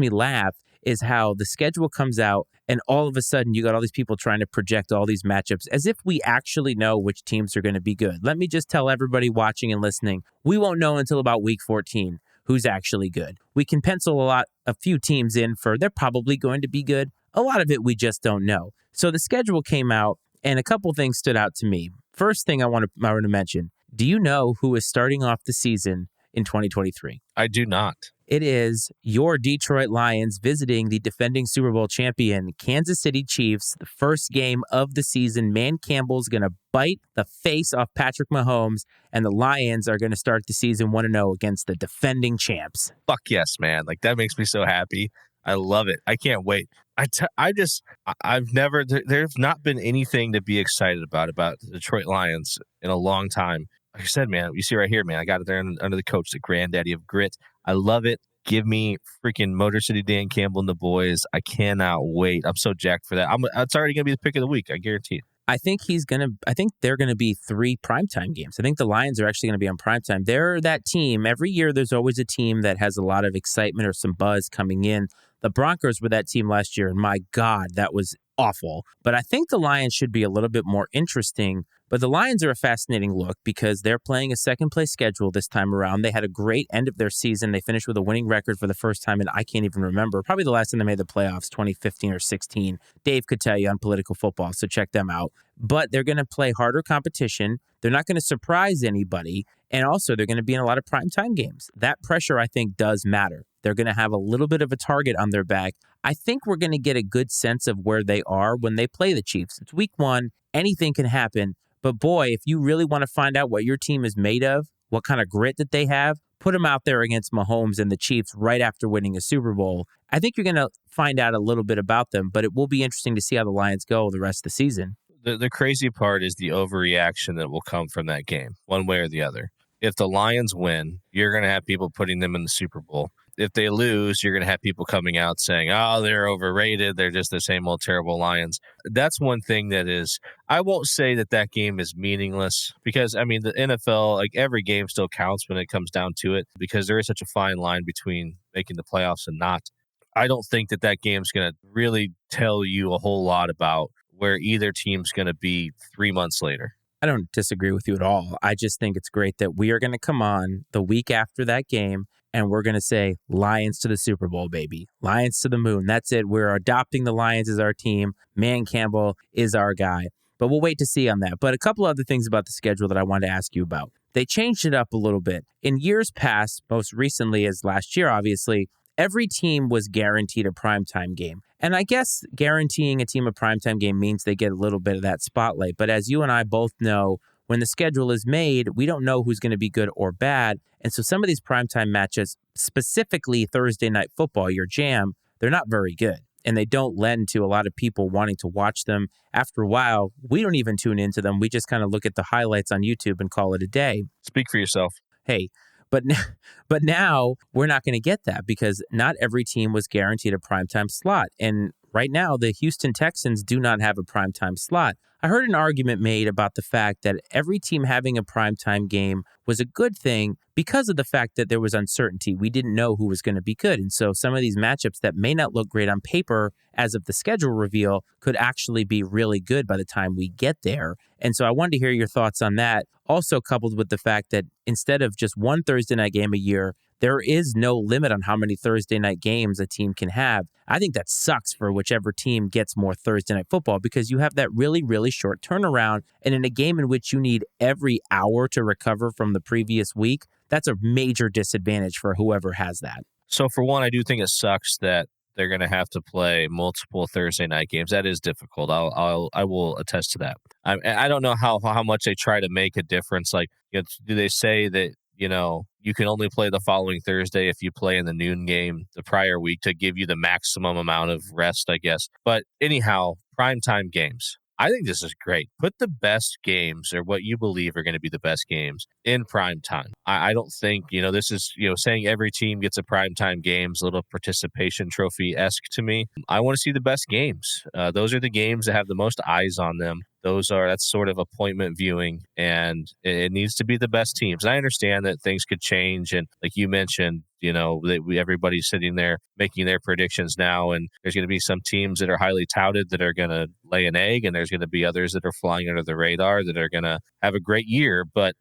laugh, is how the schedule comes out and all of a sudden you got all these people trying to project all these matchups as if we actually know which teams are going to be good. Let me just tell everybody watching and listening, we won't know until about week 14 who's actually good. We can pencil a few teams in for they're probably going to be good. A lot of it we just don't know. So the schedule came out and a couple things stood out to me. First thing I want to mention, do you know who is starting off the season in 2023? I do not. It is your Detroit Lions visiting the defending Super Bowl champion Kansas City Chiefs. The first game of the season. Man Campbell's going to bite the face off Patrick Mahomes, and the Lions are going to start the season 1-0 against the defending champs. Fuck yes, man. Like, that makes me so happy. I love it. I can't wait. There's not been anything to be excited about the Detroit Lions in a long time. Like I said, man, you see right here, man, I got it there under the coach, the granddaddy of grit. I love it. Give me freaking Motor City Dan Campbell and the boys. I cannot wait. I'm so jacked for that. It's already going to be the pick of the week. I guarantee it. I think they're going to be 3 primetime games. I think the Lions are actually going to be on primetime. They're that team. Every year there's always a team that has a lot of excitement or some buzz coming in. The Broncos were that team last year, and my God, that was awful. But I think the Lions should be a little bit more interesting. But the Lions are a fascinating look because they're playing a second-place schedule this time around. They had a great end of their season. They finished with a winning record for the first time, and I can't even remember. Probably the last time they made the playoffs, 2015 or 16. Dave could tell you on Political Football, so check them out. But they're going to play harder competition. They're not going to surprise anybody. And also, they're going to be in a lot of primetime games. That pressure, I think, does matter. They're going to have a little bit of a target on their back. I think we're going to get a good sense of where they are when they play the Chiefs. It's week 1. Anything can happen. But boy, if you really want to find out what your team is made of, what kind of grit that they have, put them out there against Mahomes and the Chiefs right after winning a Super Bowl. I think you're going to find out a little bit about them, but it will be interesting to see how the Lions go the rest of the season. The crazy part is the overreaction that will come from that game, one way or the other. If the Lions win, you're going to have people putting them in the Super Bowl. If they lose, you're going to have people coming out saying, oh, they're overrated. They're just the same old terrible Lions. That's one thing that is, I won't say that game is meaningless because, I mean, the NFL, like every game still counts when it comes down to it because there is such a fine line between making the playoffs and not. I don't think that game's going to really tell you a whole lot about where either team's going to be 3 months later. I don't disagree with you at all. I just think it's great that we are going to come on the week after that game and we're going to say Lions to the Super Bowl, baby. Lions to the moon. That's it. We're adopting the Lions as our team. Man Campbell is our guy. But we'll wait to see on that. But a couple other things about the schedule that I wanted to ask you about. They changed it up a little bit. In years past, most recently as last year, obviously, every team was guaranteed a primetime game. And I guess guaranteeing a team a primetime game means they get a little bit of that spotlight. But as you and I both know, when the schedule is made, we don't know who's going to be good or bad. And so some of these primetime matches, specifically Thursday Night Football, your jam, they're not very good. And they don't lend to a lot of people wanting to watch them. After a while, we don't even tune into them. We just kind of look at the highlights on YouTube and call it a day. Speak for yourself. Hey, but now we're not going to get that because not every team was guaranteed a primetime slot. And right now, the Houston Texans do not have a primetime slot. I heard an argument made about the fact that every team having a primetime game was a good thing because of the fact that there was uncertainty. We didn't know who was going to be good. And so some of these matchups that may not look great on paper as of the schedule reveal could actually be really good by the time we get there. And so I wanted to hear your thoughts on that. Also coupled with the fact that instead of just one Thursday night game a year, there is no limit on how many Thursday night games a team can have. I think that sucks for whichever team gets more Thursday night football because you have that really, really short turnaround. And in a game in which you need every hour to recover from the previous week, that's a major disadvantage for whoever has that. So for one, I do think it sucks that they're going to have to play multiple Thursday night games. That is difficult. I will attest to that. I don't know how much they try to make a difference. Like, do they say that, you can only play the following Thursday if you play in the noon game the prior week to give you the maximum amount of rest, I guess. But anyhow, primetime games. I think this is great. Put the best games, or what you believe are going to be the best games, in prime time. I don't think, this is, saying every team gets a primetime games, a little participation trophy-esque to me. I want to see the best games. Those are the games that have the most eyes on them. That's sort of appointment viewing, and it needs to be the best teams. And I understand that things could change. And like you mentioned, everybody's sitting there making their predictions now, and there's going to be some teams that are highly touted that are going to lay an egg, and there's going to be others that are flying under the radar that are going to have a great year. But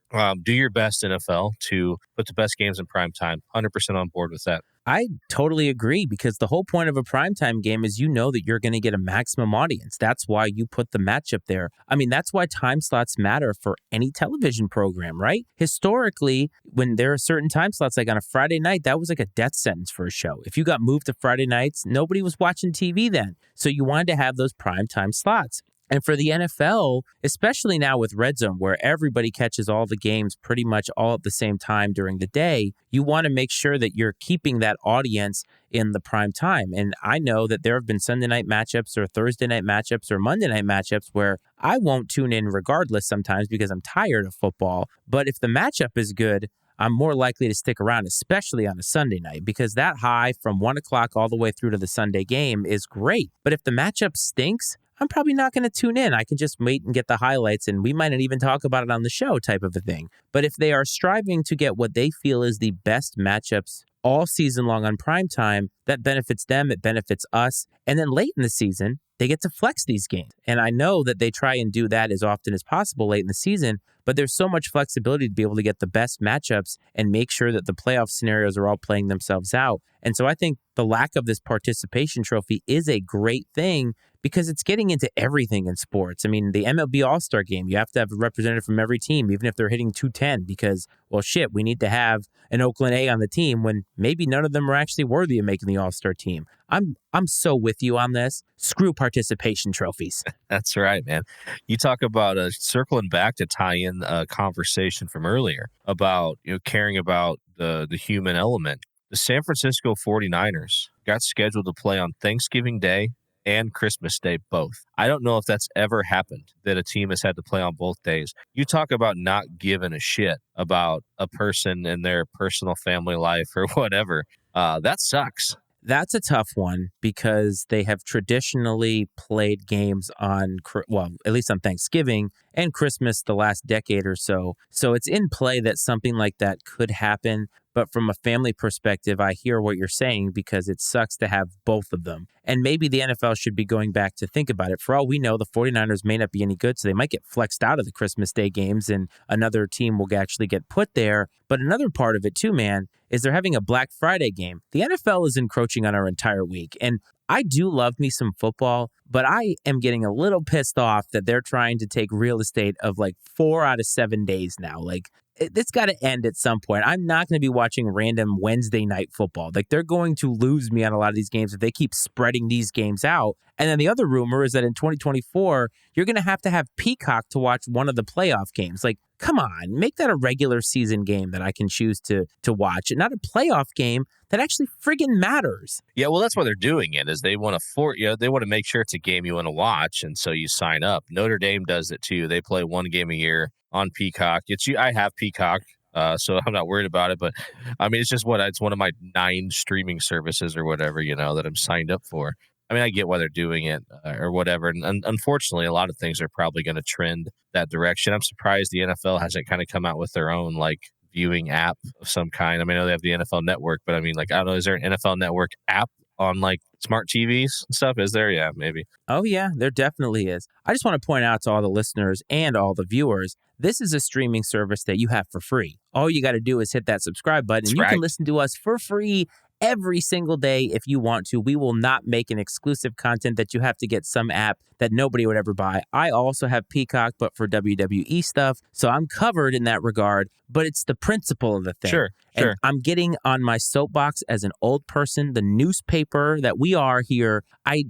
do your best, NFL, to put the best games in prime time. 100% on board with that. I totally agree, because the whole point of a primetime game is that you're going to get a maximum audience. That's why you put the matchup there. I mean, that's why time slots matter for any television program, right? Historically, when there are certain time slots, like on a Friday night, that was like a death sentence for a show. If you got moved to Friday nights, nobody was watching TV then. So you wanted to have those primetime slots. And for the NFL, especially now with Red Zone, where everybody catches all the games pretty much all at the same time during the day, you want to make sure that you're keeping that audience in the prime time. And I know that there have been Sunday night matchups or Thursday night matchups or Monday night matchups where I won't tune in regardless sometimes because I'm tired of football. But if the matchup is good, I'm more likely to stick around, especially on a Sunday night, because that high from 1 o'clock all the way through to the Sunday game is great. But if the matchup stinks, I'm probably not going to tune in. I can just wait and get the highlights, and we might not even talk about it on the show type of a thing. But if they are striving to get what they feel is the best matchups all season long on primetime, that benefits them, it benefits us. And then late in the season, they get to flex these games. And I know that they try and do that as often as possible late in the season, but there's so much flexibility to be able to get the best matchups and make sure that the playoff scenarios are all playing themselves out. And so I think the lack of this participation trophy is a great thing because it's getting into everything in sports. I mean, the MLB All-Star Game, you have to have a representative from every team, even if they're hitting 210, because, well, shit, we need to have an Oakland A on the team when maybe none of them are actually worthy of making the All-Star team. I'm so with you on this. Screw participation trophies. That's right, man. You talk about circling back to tie in a conversation from earlier about caring about the human element. The San Francisco 49ers got scheduled to play on Thanksgiving Day and Christmas Day both. I don't know if that's ever happened, that a team has had to play on both days. You talk about not giving a shit about a person and their personal family life or whatever. That sucks. That's a tough one because they have traditionally played games on, well, at least on Thanksgiving and Christmas the last decade or so. So it's in play that something like that could happen. But from a family perspective, I hear what you're saying because it sucks to have both of them. And maybe the NFL should be going back to think about it. For all we know, the 49ers may not be any good, so they might get flexed out of the Christmas Day games and another team will actually get put there. But another part of it too, man, is they're having a Black Friday game. The NFL is encroaching on our entire week. And I do love me some football, but I am getting a little pissed off that they're trying to take real estate of like 4 out of 7 days now. Like, it's got to end at some point. I'm not going to be watching random Wednesday night football. Like, they're going to lose me on a lot of these games if they keep spreading these games out. And then the other rumor is that in 2024, you're going to have Peacock to watch one of the playoff games. Like, come on, make that a regular season game that I can choose to watch, and not a playoff game that actually friggin' matters. Yeah, well, that's why they're doing it, is they want to they want to make sure it's a game you want to watch, and so you sign up. Notre Dame does it too. They play one game a year on Peacock. I have Peacock, so I'm not worried about it. But I mean, it's one of my 9 streaming services or whatever, that I'm signed up for. I mean, I get why they're doing it or whatever. And unfortunately, a lot of things are probably going to trend that direction. I'm surprised the NFL hasn't kind of come out with their own viewing app of some kind. I mean, I know they have the NFL Network, but I mean, I don't know, is there an NFL Network app on smart TVs and stuff? Is there? Yeah, maybe. Oh, yeah, there definitely is. I just want to point out to all the listeners and all the viewers, this is a streaming service that you have for free. All you got to do is hit that subscribe button, and you can listen to us for free every single day if you want to. We will not make an exclusive content that you have to get some app that nobody would ever buy. I also have Peacock, but for WWE stuff, so I'm covered in that regard, but it's the principle of the thing. Sure. And I'm getting on my soapbox as an old person. The newspaper that we are here, I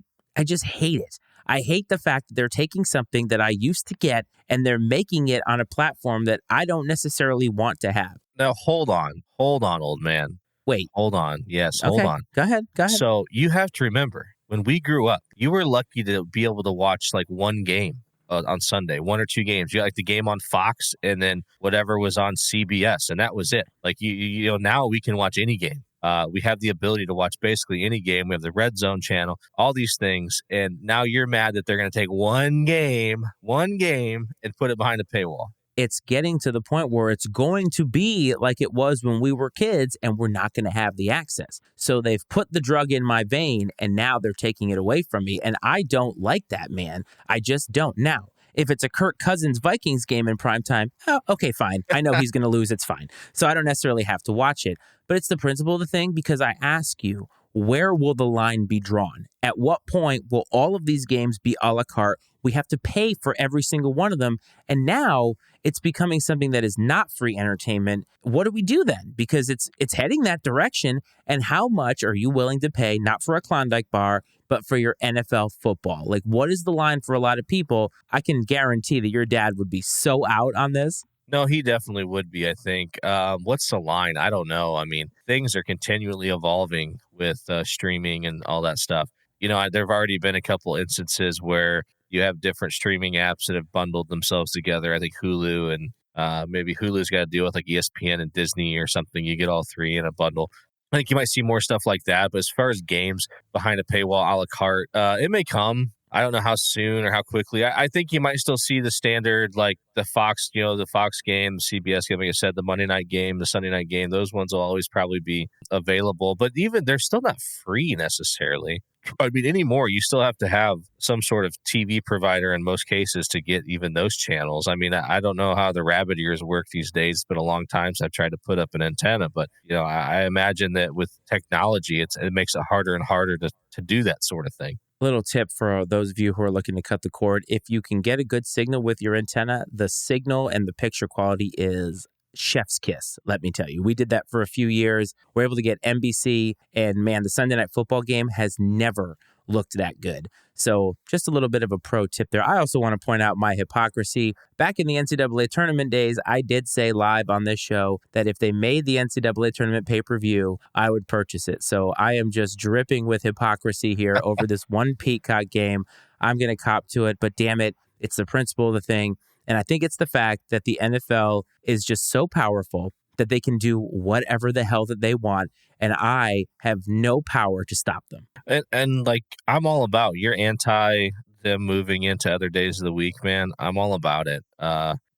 just hate it. I hate the fact that they're taking something that I used to get and they're making it on a platform that I don't necessarily want to have. Now, hold on, old man. Wait. Hold on. Yes, hold Okay. on. Go ahead. So you have to remember, when we grew up, you were lucky to be able to watch like one game on Sunday, one or two games. You had like the game on Fox and then whatever was on CBS, and that was it. Like, you know, now we can watch any game. We have the ability to watch basically any game. We have the Red Zone channel, all these things. And now you're mad that they're going to take one game and put it behind a paywall. It's getting to the point where it's going to be like it was when we were kids and we're not going to have the access. So they've put the drug in my vein and now they're taking it away from me. And I don't like that, man. I just don't. Now, if it's a Kirk Cousins Vikings game in primetime, oh, okay, fine. I know he's going to lose. It's fine. So I don't necessarily have to watch it. But it's the principle of the thing, because I ask you, where will the line be drawn? At what point will all of these games be a la carte? We have to pay for every single one of them. And now it's becoming something that is not free entertainment. What do we do then? Because it's heading that direction. And how much are you willing to pay, not for a Klondike bar, but for your NFL football? Like, what is the line for a lot of people? I can guarantee that your dad would be so out on this. No, he definitely would be, I think. What's the line? I don't know. I mean, things are continually evolving with streaming and all that stuff. You know, there have already been a couple instances where you have different streaming apps that have bundled themselves together. I think Hulu and maybe Hulu's got to deal with like ESPN and Disney or something. You get all three in a bundle. I think you might see more stuff like that. But as far as games behind a paywall a la carte, it may come. I don't know how soon or how quickly. I think you might still see the standard, like the Fox, you know, the Fox game, the CBS game, like I said, the Monday night game, the Sunday night game. Those ones will always probably be available. But even they're still not free necessarily. I mean, anymore, you still have to have some sort of TV provider in most cases to get even those channels. I mean, I don't know how the rabbit ears work these days. It's been a long time since I've tried to put up an antenna. But, you know, I imagine that with technology, it makes it harder and harder to do that sort of thing. Little tip for those of you who are looking to cut the cord. If you can get a good signal with your antenna, the signal and the picture quality is chef's kiss, let me tell you. We did that for a few years. We're able to get NBC, and man, the Sunday night football game has never looked that good. So just a little bit of a pro tip there. I also want to point out my hypocrisy. Back in the NCAA tournament days, I did say live on this show that if they made the NCAA tournament pay-per-view, I would purchase it. So I am just dripping with hypocrisy here over this one Peacock game. I'm going to cop to it, but damn it, it's the principle of the thing. And I think it's the fact that the NFL is just so powerful that they can do whatever the hell that they want, and I have no power to stop them. And like, I'm all about, you're anti them moving into other days of the week, man. I'm all about it.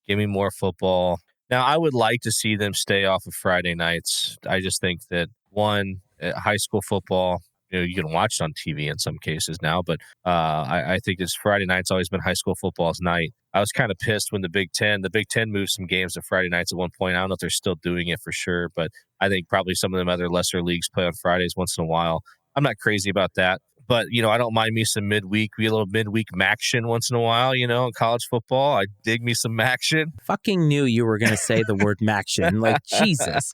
Give me more football. Now, I would like to see them stay off of Friday nights. I just think that, one, high school football, you know, you can watch it on TV in some cases now, but I think it's Friday night's always been high school football's night. I was kind of pissed when the Big Ten moved some games to Friday nights at one point. I don't know if they're still doing it for sure, but I think probably some of them other lesser leagues play on Fridays once in a while. I'm not crazy about that, but, you know, I don't mind me some midweek, a little midweek maction once in a while, you know, in college football. I dig me some maction. Fucking knew you were going to say the word maction. Like, Jesus.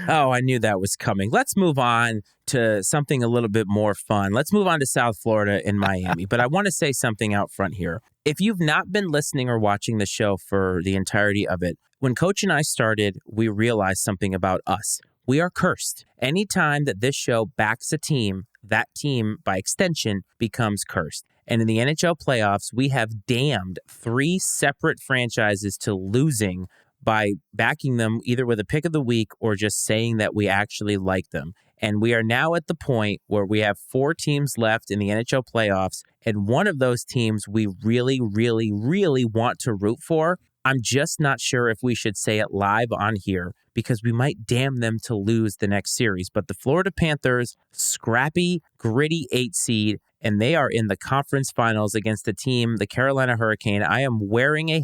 Oh, I knew that was coming. Let's move on to something a little bit more fun. Let's move on to South Florida and Miami. But I want to say something out front here. If you've not been listening or watching the show for the entirety of it, when Coach and I started, we realized something about us. We are cursed. Anytime that this show backs a team, that team, by extension, becomes cursed. And in the NHL playoffs, we have damned 3 separate franchises to losing by backing them either with a pick of the week or just saying that we actually like them. And we are now at the point where we have 4 teams left in the NHL playoffs, and one of those teams we really, really, really want to root for. I'm just not sure if we should say it live on here because we might damn them to lose the next series. But the Florida Panthers, scrappy, gritty 8 seed, and they are in the conference finals against the team, the Carolina Hurricane. I am wearing a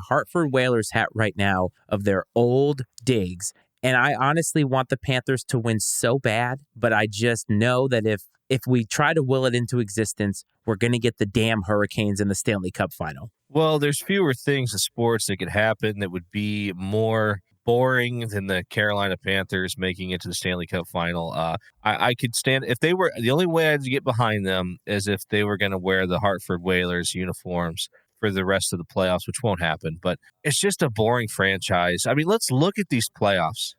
Hartford Whalers hat right now of their old digs. And I honestly want the Panthers to win so bad, but I just know that if we try to will it into existence, we're going to get the damn Hurricanes in the Stanley Cup final. Well, there's fewer things in sports that could happen that would be more boring than the Carolina Panthers making it to the Stanley Cup final. I could stand if they were the only way I'd get behind them is if they were going to wear the Hartford Whalers uniforms for the rest of the playoffs, which won't happen. But it's just a boring franchise. I mean, let's look at these playoffs,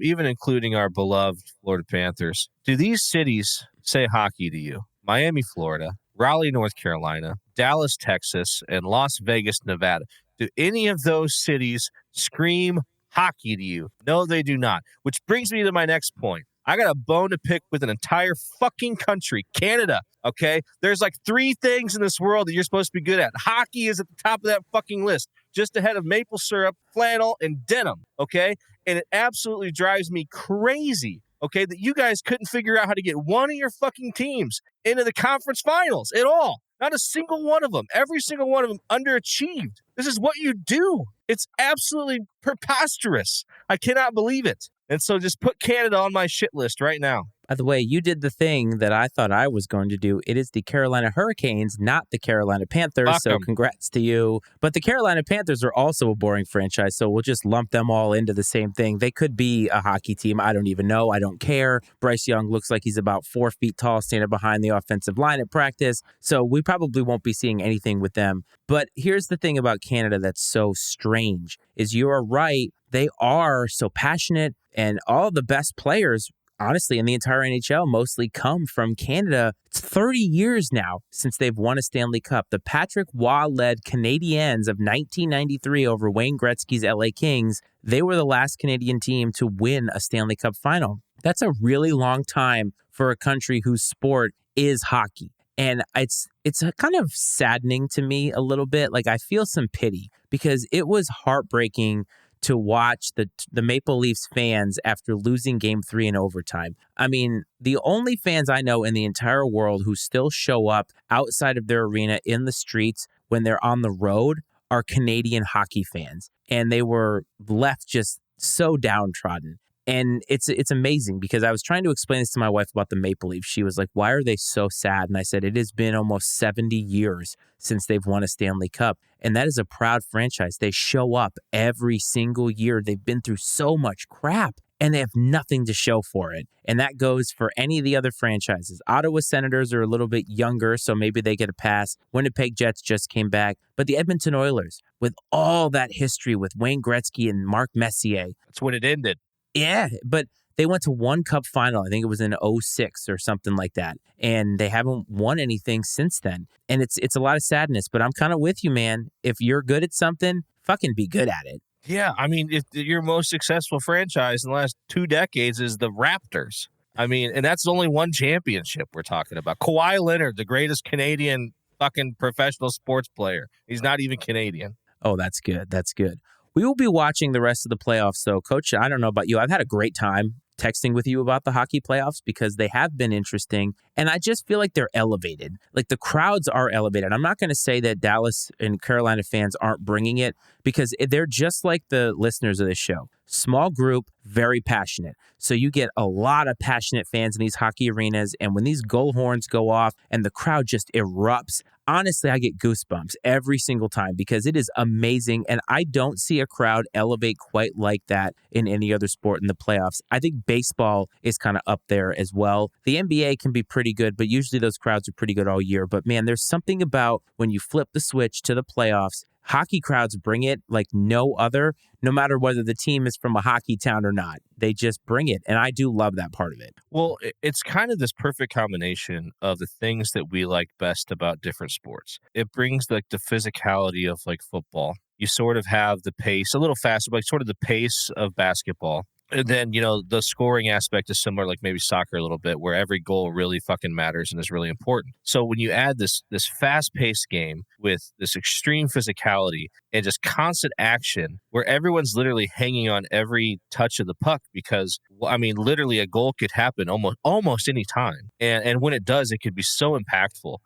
even including our beloved Florida Panthers. Do these cities say hockey to you? Miami, Florida, Raleigh, North Carolina, Dallas, Texas, and Las Vegas, Nevada. Do any of those cities scream hockey to you? No, they do not. Which brings me to my next point. I got a bone to pick with an entire fucking country, Canada, okay? There's like 3 things in this world that you're supposed to be good at. Hockey is at the top of that fucking list, just ahead of maple syrup, flannel, and denim, okay? And it absolutely drives me crazy, okay, that you guys couldn't figure out how to get one of your fucking teams into the conference finals at all. Not a single one of them. Every single one of them underachieved. This is what you do. It's absolutely preposterous. I cannot believe it. And so just put Canada on my shit list right now. By the way, you did the thing that I thought I was going to do. It is the Carolina Hurricanes, not the Carolina Panthers, Fuck so 'em. congrats to you. But the Carolina Panthers are also a boring franchise, so we'll just lump them all into the same thing. They could be a hockey team. I don't even know. I don't care. Bryce Young looks like he's about 4 feet tall, standing behind the offensive line at practice, so we probably won't be seeing anything with them. But here's the thing about Canada that's so strange, is you are right. They are so passionate, and all the best players honestly, in the entire NHL, mostly come from Canada. It's 30 years now since they've won a Stanley Cup. The Patrick Waugh-led Canadiens of 1993 over Wayne Gretzky's LA Kings, they were the last Canadian team to win a Stanley Cup final. That's a really long time for a country whose sport is hockey. And it's a kind of saddening to me a little bit. Like, I feel some pity because it was heartbreaking to watch the Maple Leafs fans after losing Game 3 in overtime. I mean, the only fans I know in the entire world who still show up outside of their arena in the streets when they're on the road are Canadian hockey fans. And they were left just so downtrodden. And it's amazing because I was trying to explain this to my wife about the Maple Leafs. She was like, why are they so sad? And I said, it has been almost 70 years since they've won a Stanley Cup. And that is a proud franchise. They show up every single year. They've been through so much crap and they have nothing to show for it. And that goes for any of the other franchises. Ottawa Senators are a little bit younger, so maybe they get a pass. Winnipeg Jets just came back. But the Edmonton Oilers, with all that history with Wayne Gretzky and Mark Messier. That's when it ended. Yeah, but they went to one cup final. I think it was in 2006 or something like that. And they haven't won anything since then. And it's a lot of sadness, but I'm kind of with you, man. If you're good at something, fucking be good at it. Yeah, I mean, if your most successful franchise in the last 2 decades is the Raptors. I mean, and that's only one championship we're talking about. Kawhi Leonard, the greatest Canadian fucking professional sports player. He's not even Canadian. Oh, that's good. That's good. We will be watching the rest of the playoffs, though. Coach, I don't know about you. I've had a great time texting with you about the hockey playoffs because they have been interesting, and I just feel like they're elevated. Like, the crowds are elevated. I'm not going to say that Dallas and Carolina fans aren't bringing it because they're just like the listeners of this show. Small group, very passionate. So you get a lot of passionate fans in these hockey arenas, and when these goal horns go off and the crowd just erupts, honestly, I get goosebumps every single time because it is amazing, and I don't see a crowd elevate quite like that in any other sport in the playoffs. I think baseball is kind of up there as well. The NBA can be pretty good, but usually those crowds are pretty good all year. But man, there's something about when you flip the switch to the playoffs, hockey crowds bring it like no other, no matter whether the team is from a hockey town or not. They just bring it, and I do love that part of it. Well, it's kind of this perfect combination of the things that we like best about different sports. It brings like the physicality of like football. You sort of have the pace, a little faster, but like sort of the pace of basketball. And then, you know, the scoring aspect is similar, like maybe soccer a little bit, where every goal really fucking matters and is really important. So when you add this fast-paced game with this extreme physicality, and just constant action where everyone's literally hanging on every touch of the puck because, well, I mean, literally a goal could happen almost any time. And when it does, it could be so impactful.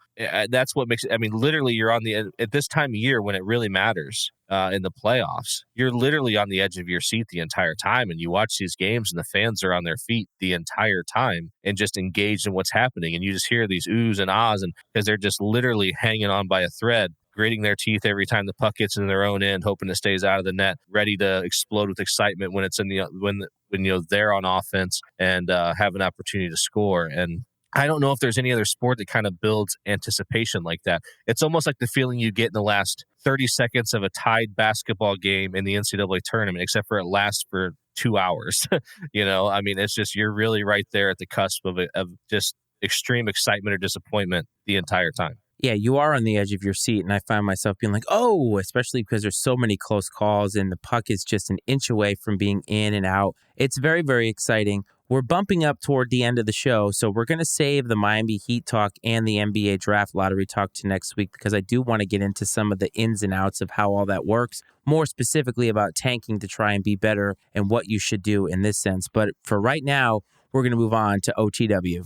That's what makes it. I mean, literally, you're on the at this time of year when it really matters in the playoffs. You're literally on the edge of your seat the entire time, and you watch these games, and the fans are on their feet the entire time and just engaged in what's happening. And you just hear these oohs and ahs, and because they're just literally hanging on by a thread, gritting their teeth every time the puck gets in their own end, hoping it stays out of the net, ready to explode with excitement when it's in the when they're on offense and have an opportunity to score. And I don't know if there's any other sport that kind of builds anticipation like that. It's almost like the feeling you get in the last 30 seconds of a tied basketball game in the NCAA tournament, except for it lasts for 2 hours. I mean, it's just you're really right there at the cusp of just extreme excitement or disappointment the entire time. Yeah, you are on the edge of your seat, and I find myself being like, oh, especially because there's so many close calls and the puck is just an inch away from being in and out. It's very, very exciting. We're bumping up toward the end of the show, so we're going to save the Miami Heat talk and the NBA draft lottery talk to next week because I do want to get into some of the ins and outs of how all that works, more specifically about tanking to try and be better and what you should do in this sense. But for right now, we're going to move on to OTW.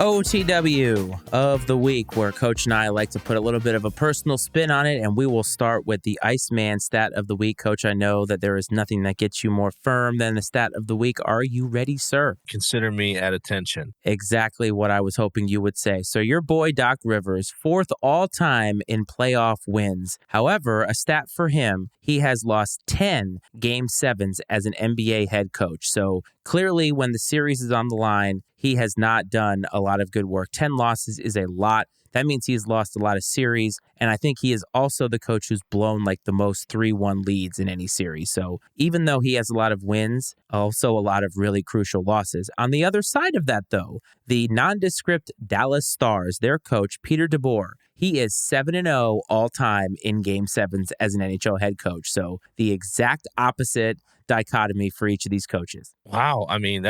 OTW of the week, where Coach and I like to put a little bit of a personal spin on it, and we will start with the Iceman stat of the week. Coach, I know that there is nothing that gets you more firm than the stat of the week. Are you ready, sir? Consider me at attention. Exactly what I was hoping you would say. So your boy, Doc Rivers, fourth all-time in playoff wins. However, a stat for him, he has lost 10 Game 7s as an NBA head coach. So clearly, when the series is on the line, he has not done a lot of good work. 10 losses is a lot. That means he has lost a lot of series, and I think he is also the coach who's blown like the most 3-1 leads in any series. So even though he has a lot of wins, also a lot of really crucial losses. On the other side of that, though, the nondescript Dallas Stars, their coach, Peter DeBoer, he is 7-0 all-time in Game 7s as an NHL head coach. So the exact opposite dichotomy for each of these coaches. Wow. I mean,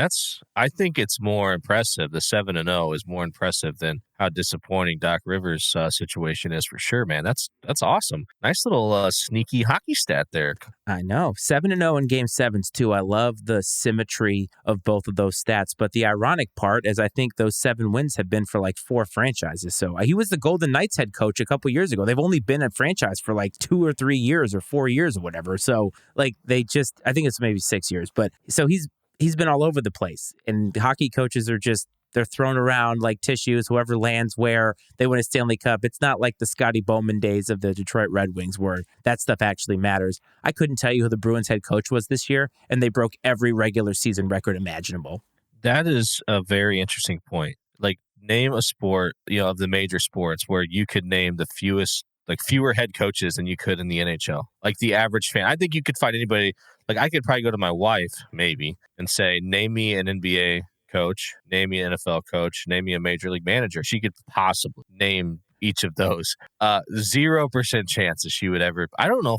I think it's more impressive. The 7-0 is more impressive than how disappointing Doc Rivers' situation is for sure, man. That's awesome. Nice little sneaky hockey stat there. I know. 7-0 in Game 7s, too. I love the symmetry of both of those stats. But the ironic part is I think those 7 wins have been for like 4 franchises. So he was the Golden Knights head coach a couple years ago. They've only been a franchise for like 2 or 3 years or 4 years or whatever. So like I think it's maybe 6 years. But so he's been all over the place. And hockey coaches are they're thrown around like tissues, whoever lands where. They win a Stanley Cup. It's not like the Scotty Bowman days of the Detroit Red Wings where that stuff actually matters. I couldn't tell you who the Bruins head coach was this year, and they broke every regular season record imaginable. That is a very interesting point. Like, name a sport, of the major sports where you could name the fewer head coaches than you could in the NHL. Like the average fan. I think you could find anybody. Like, I could probably go to my wife, maybe, and say, name me an NBA coach, name me an NFL coach, name me a major league manager. She could possibly name each of those. 0% chance that she would ever. I don't know.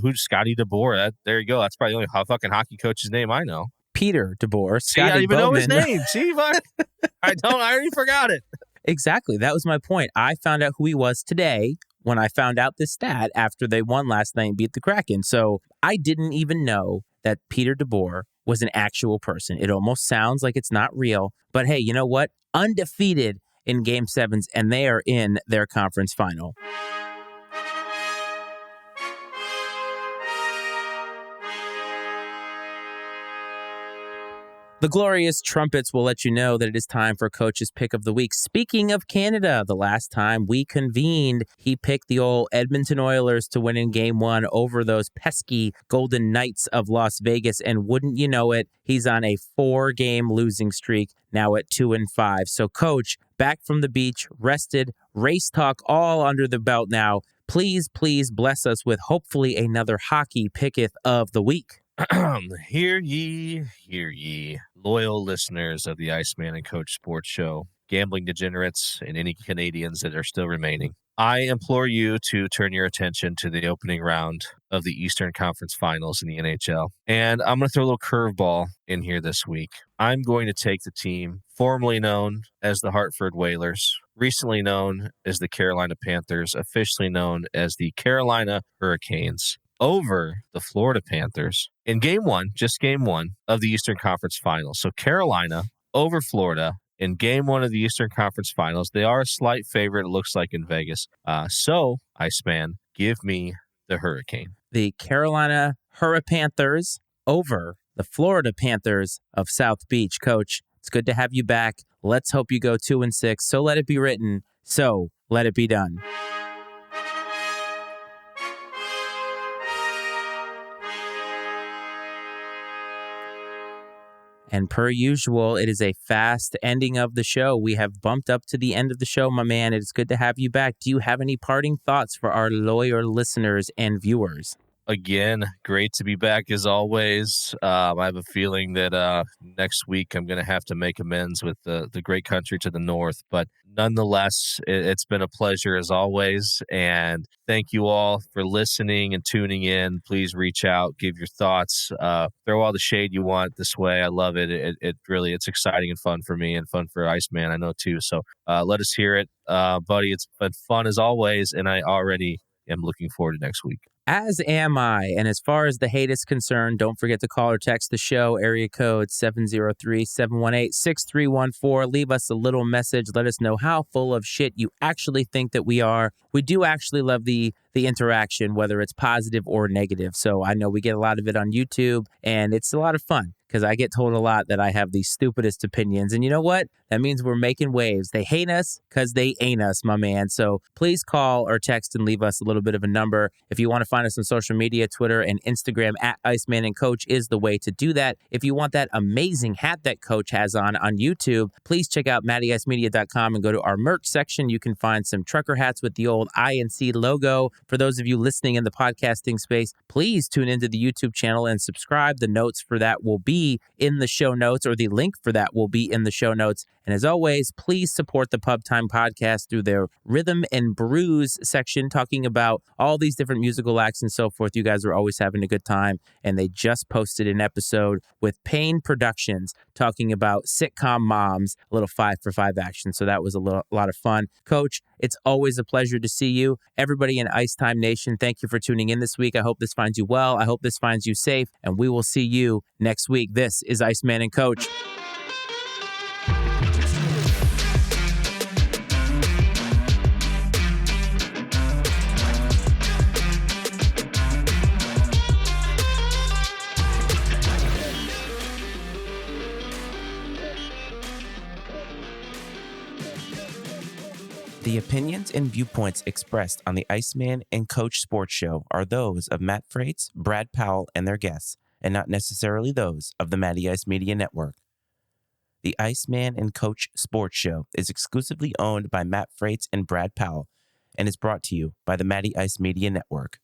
Who's Scotty DeBoer? There you go. That's probably the only fucking hockey coach's name I know. Peter DeBoer. See, I don't even know his name. See, I already forgot it. Exactly. That was my point. I found out who he was today when I found out this stat after they won last night and beat the Kraken. So I didn't even know that Peter DeBoer was an actual person. It almost sounds like it's not real. But hey, you know what? Undefeated in Game 7s, and they are in their conference final. The glorious trumpets will let you know that it is time for Coach's Pick of the Week. Speaking of Canada, the last time we convened, he picked the old Edmonton Oilers to win in Game 1 over those pesky Golden Knights of Las Vegas. And wouldn't you know it, he's on a 4-game losing streak, now at 2-5. So, Coach, back from the beach, rested, race talk all under the belt now. Please bless us with hopefully another hockey picketh of the week. Hear ye, loyal listeners of the Iceman and Coach Sports Show, gambling degenerates, and any Canadians that are still remaining. I implore you to turn your attention to the opening round of the Eastern Conference Finals in the NHL. And I'm going to throw a little curveball in here this week. I'm going to take the team formerly known as the Hartford Whalers, recently known as the Carolina Panthers, officially known as the Carolina Hurricanes, over the Florida Panthers in game one of the Eastern Conference Finals. So Carolina over Florida in game one of the Eastern Conference Finals. They are a slight favorite, it looks like, in Vegas. So, Iceman, give me the Hurricane. The Carolina Hurripanthers over the Florida Panthers of South Beach. Coach, it's good to have you back. Let's hope you go 2-6. So let it be written. So let it be done. And per usual, it is a fast ending of the show. We have bumped up to the end of the show, my man. It's good to have you back. Do you have any parting thoughts for our loyal listeners and viewers? Again, great to be back as always. I have a feeling that next week I'm going to have to make amends with the great country to the north. But nonetheless, it's been a pleasure as always. And thank you all for listening and tuning in. Please reach out, give your thoughts, throw all the shade you want this way. I love it. It really, it's exciting and fun for me and fun for Iceman, I know too. So let us hear it. Buddy, it's been fun as always. And I already am looking forward to next week. As am I. And as far as the hate is concerned, don't forget to call or text the show, area code 703-718-6314. Leave us a little message. Let us know how full of shit you actually think that we are. We do actually love the interaction, whether it's positive or negative. So I know we get a lot of it on YouTube, and it's a lot of fun because I get told a lot that I have the stupidest opinions. And you know what? That means we're making waves. They hate us because they ain't us, my man. So please call or text and leave us a little bit of a number. If you want to find us on social media, Twitter and Instagram, at Iceman and Coach is the way to do that. If you want that amazing hat that Coach has on YouTube, please check out MattyIceMedia.com and go to our merch section. You can find some trucker hats with the old INC logo. For those of you listening in the podcasting space, please tune into the YouTube channel and subscribe. The notes for that will be in the show notes, or the link for that will be in the show notes. And as always, please support the Pub Time Podcast through their Rhythm and Brews section, talking about all these different musical acts and so forth. You guys are always having a good time. And they just posted an episode with Payne Productions talking about sitcom moms, a little 5 for 5 action. So that was a lot of fun. Coach, it's always a pleasure to see you. Everybody in Ice Time Nation, thank you for tuning in this week. I hope this finds you well. I hope this finds you safe. And we will see you next week. This is Iceman and Coach. The opinions and viewpoints expressed on the Iceman and Coach Sports Show are those of Matt Freitz, Brad Powell, and their guests, and not necessarily those of the Matty Ice Media Network. The Iceman and Coach Sports Show is exclusively owned by Matt Freitz and Brad Powell, and is brought to you by the Matty Ice Media Network.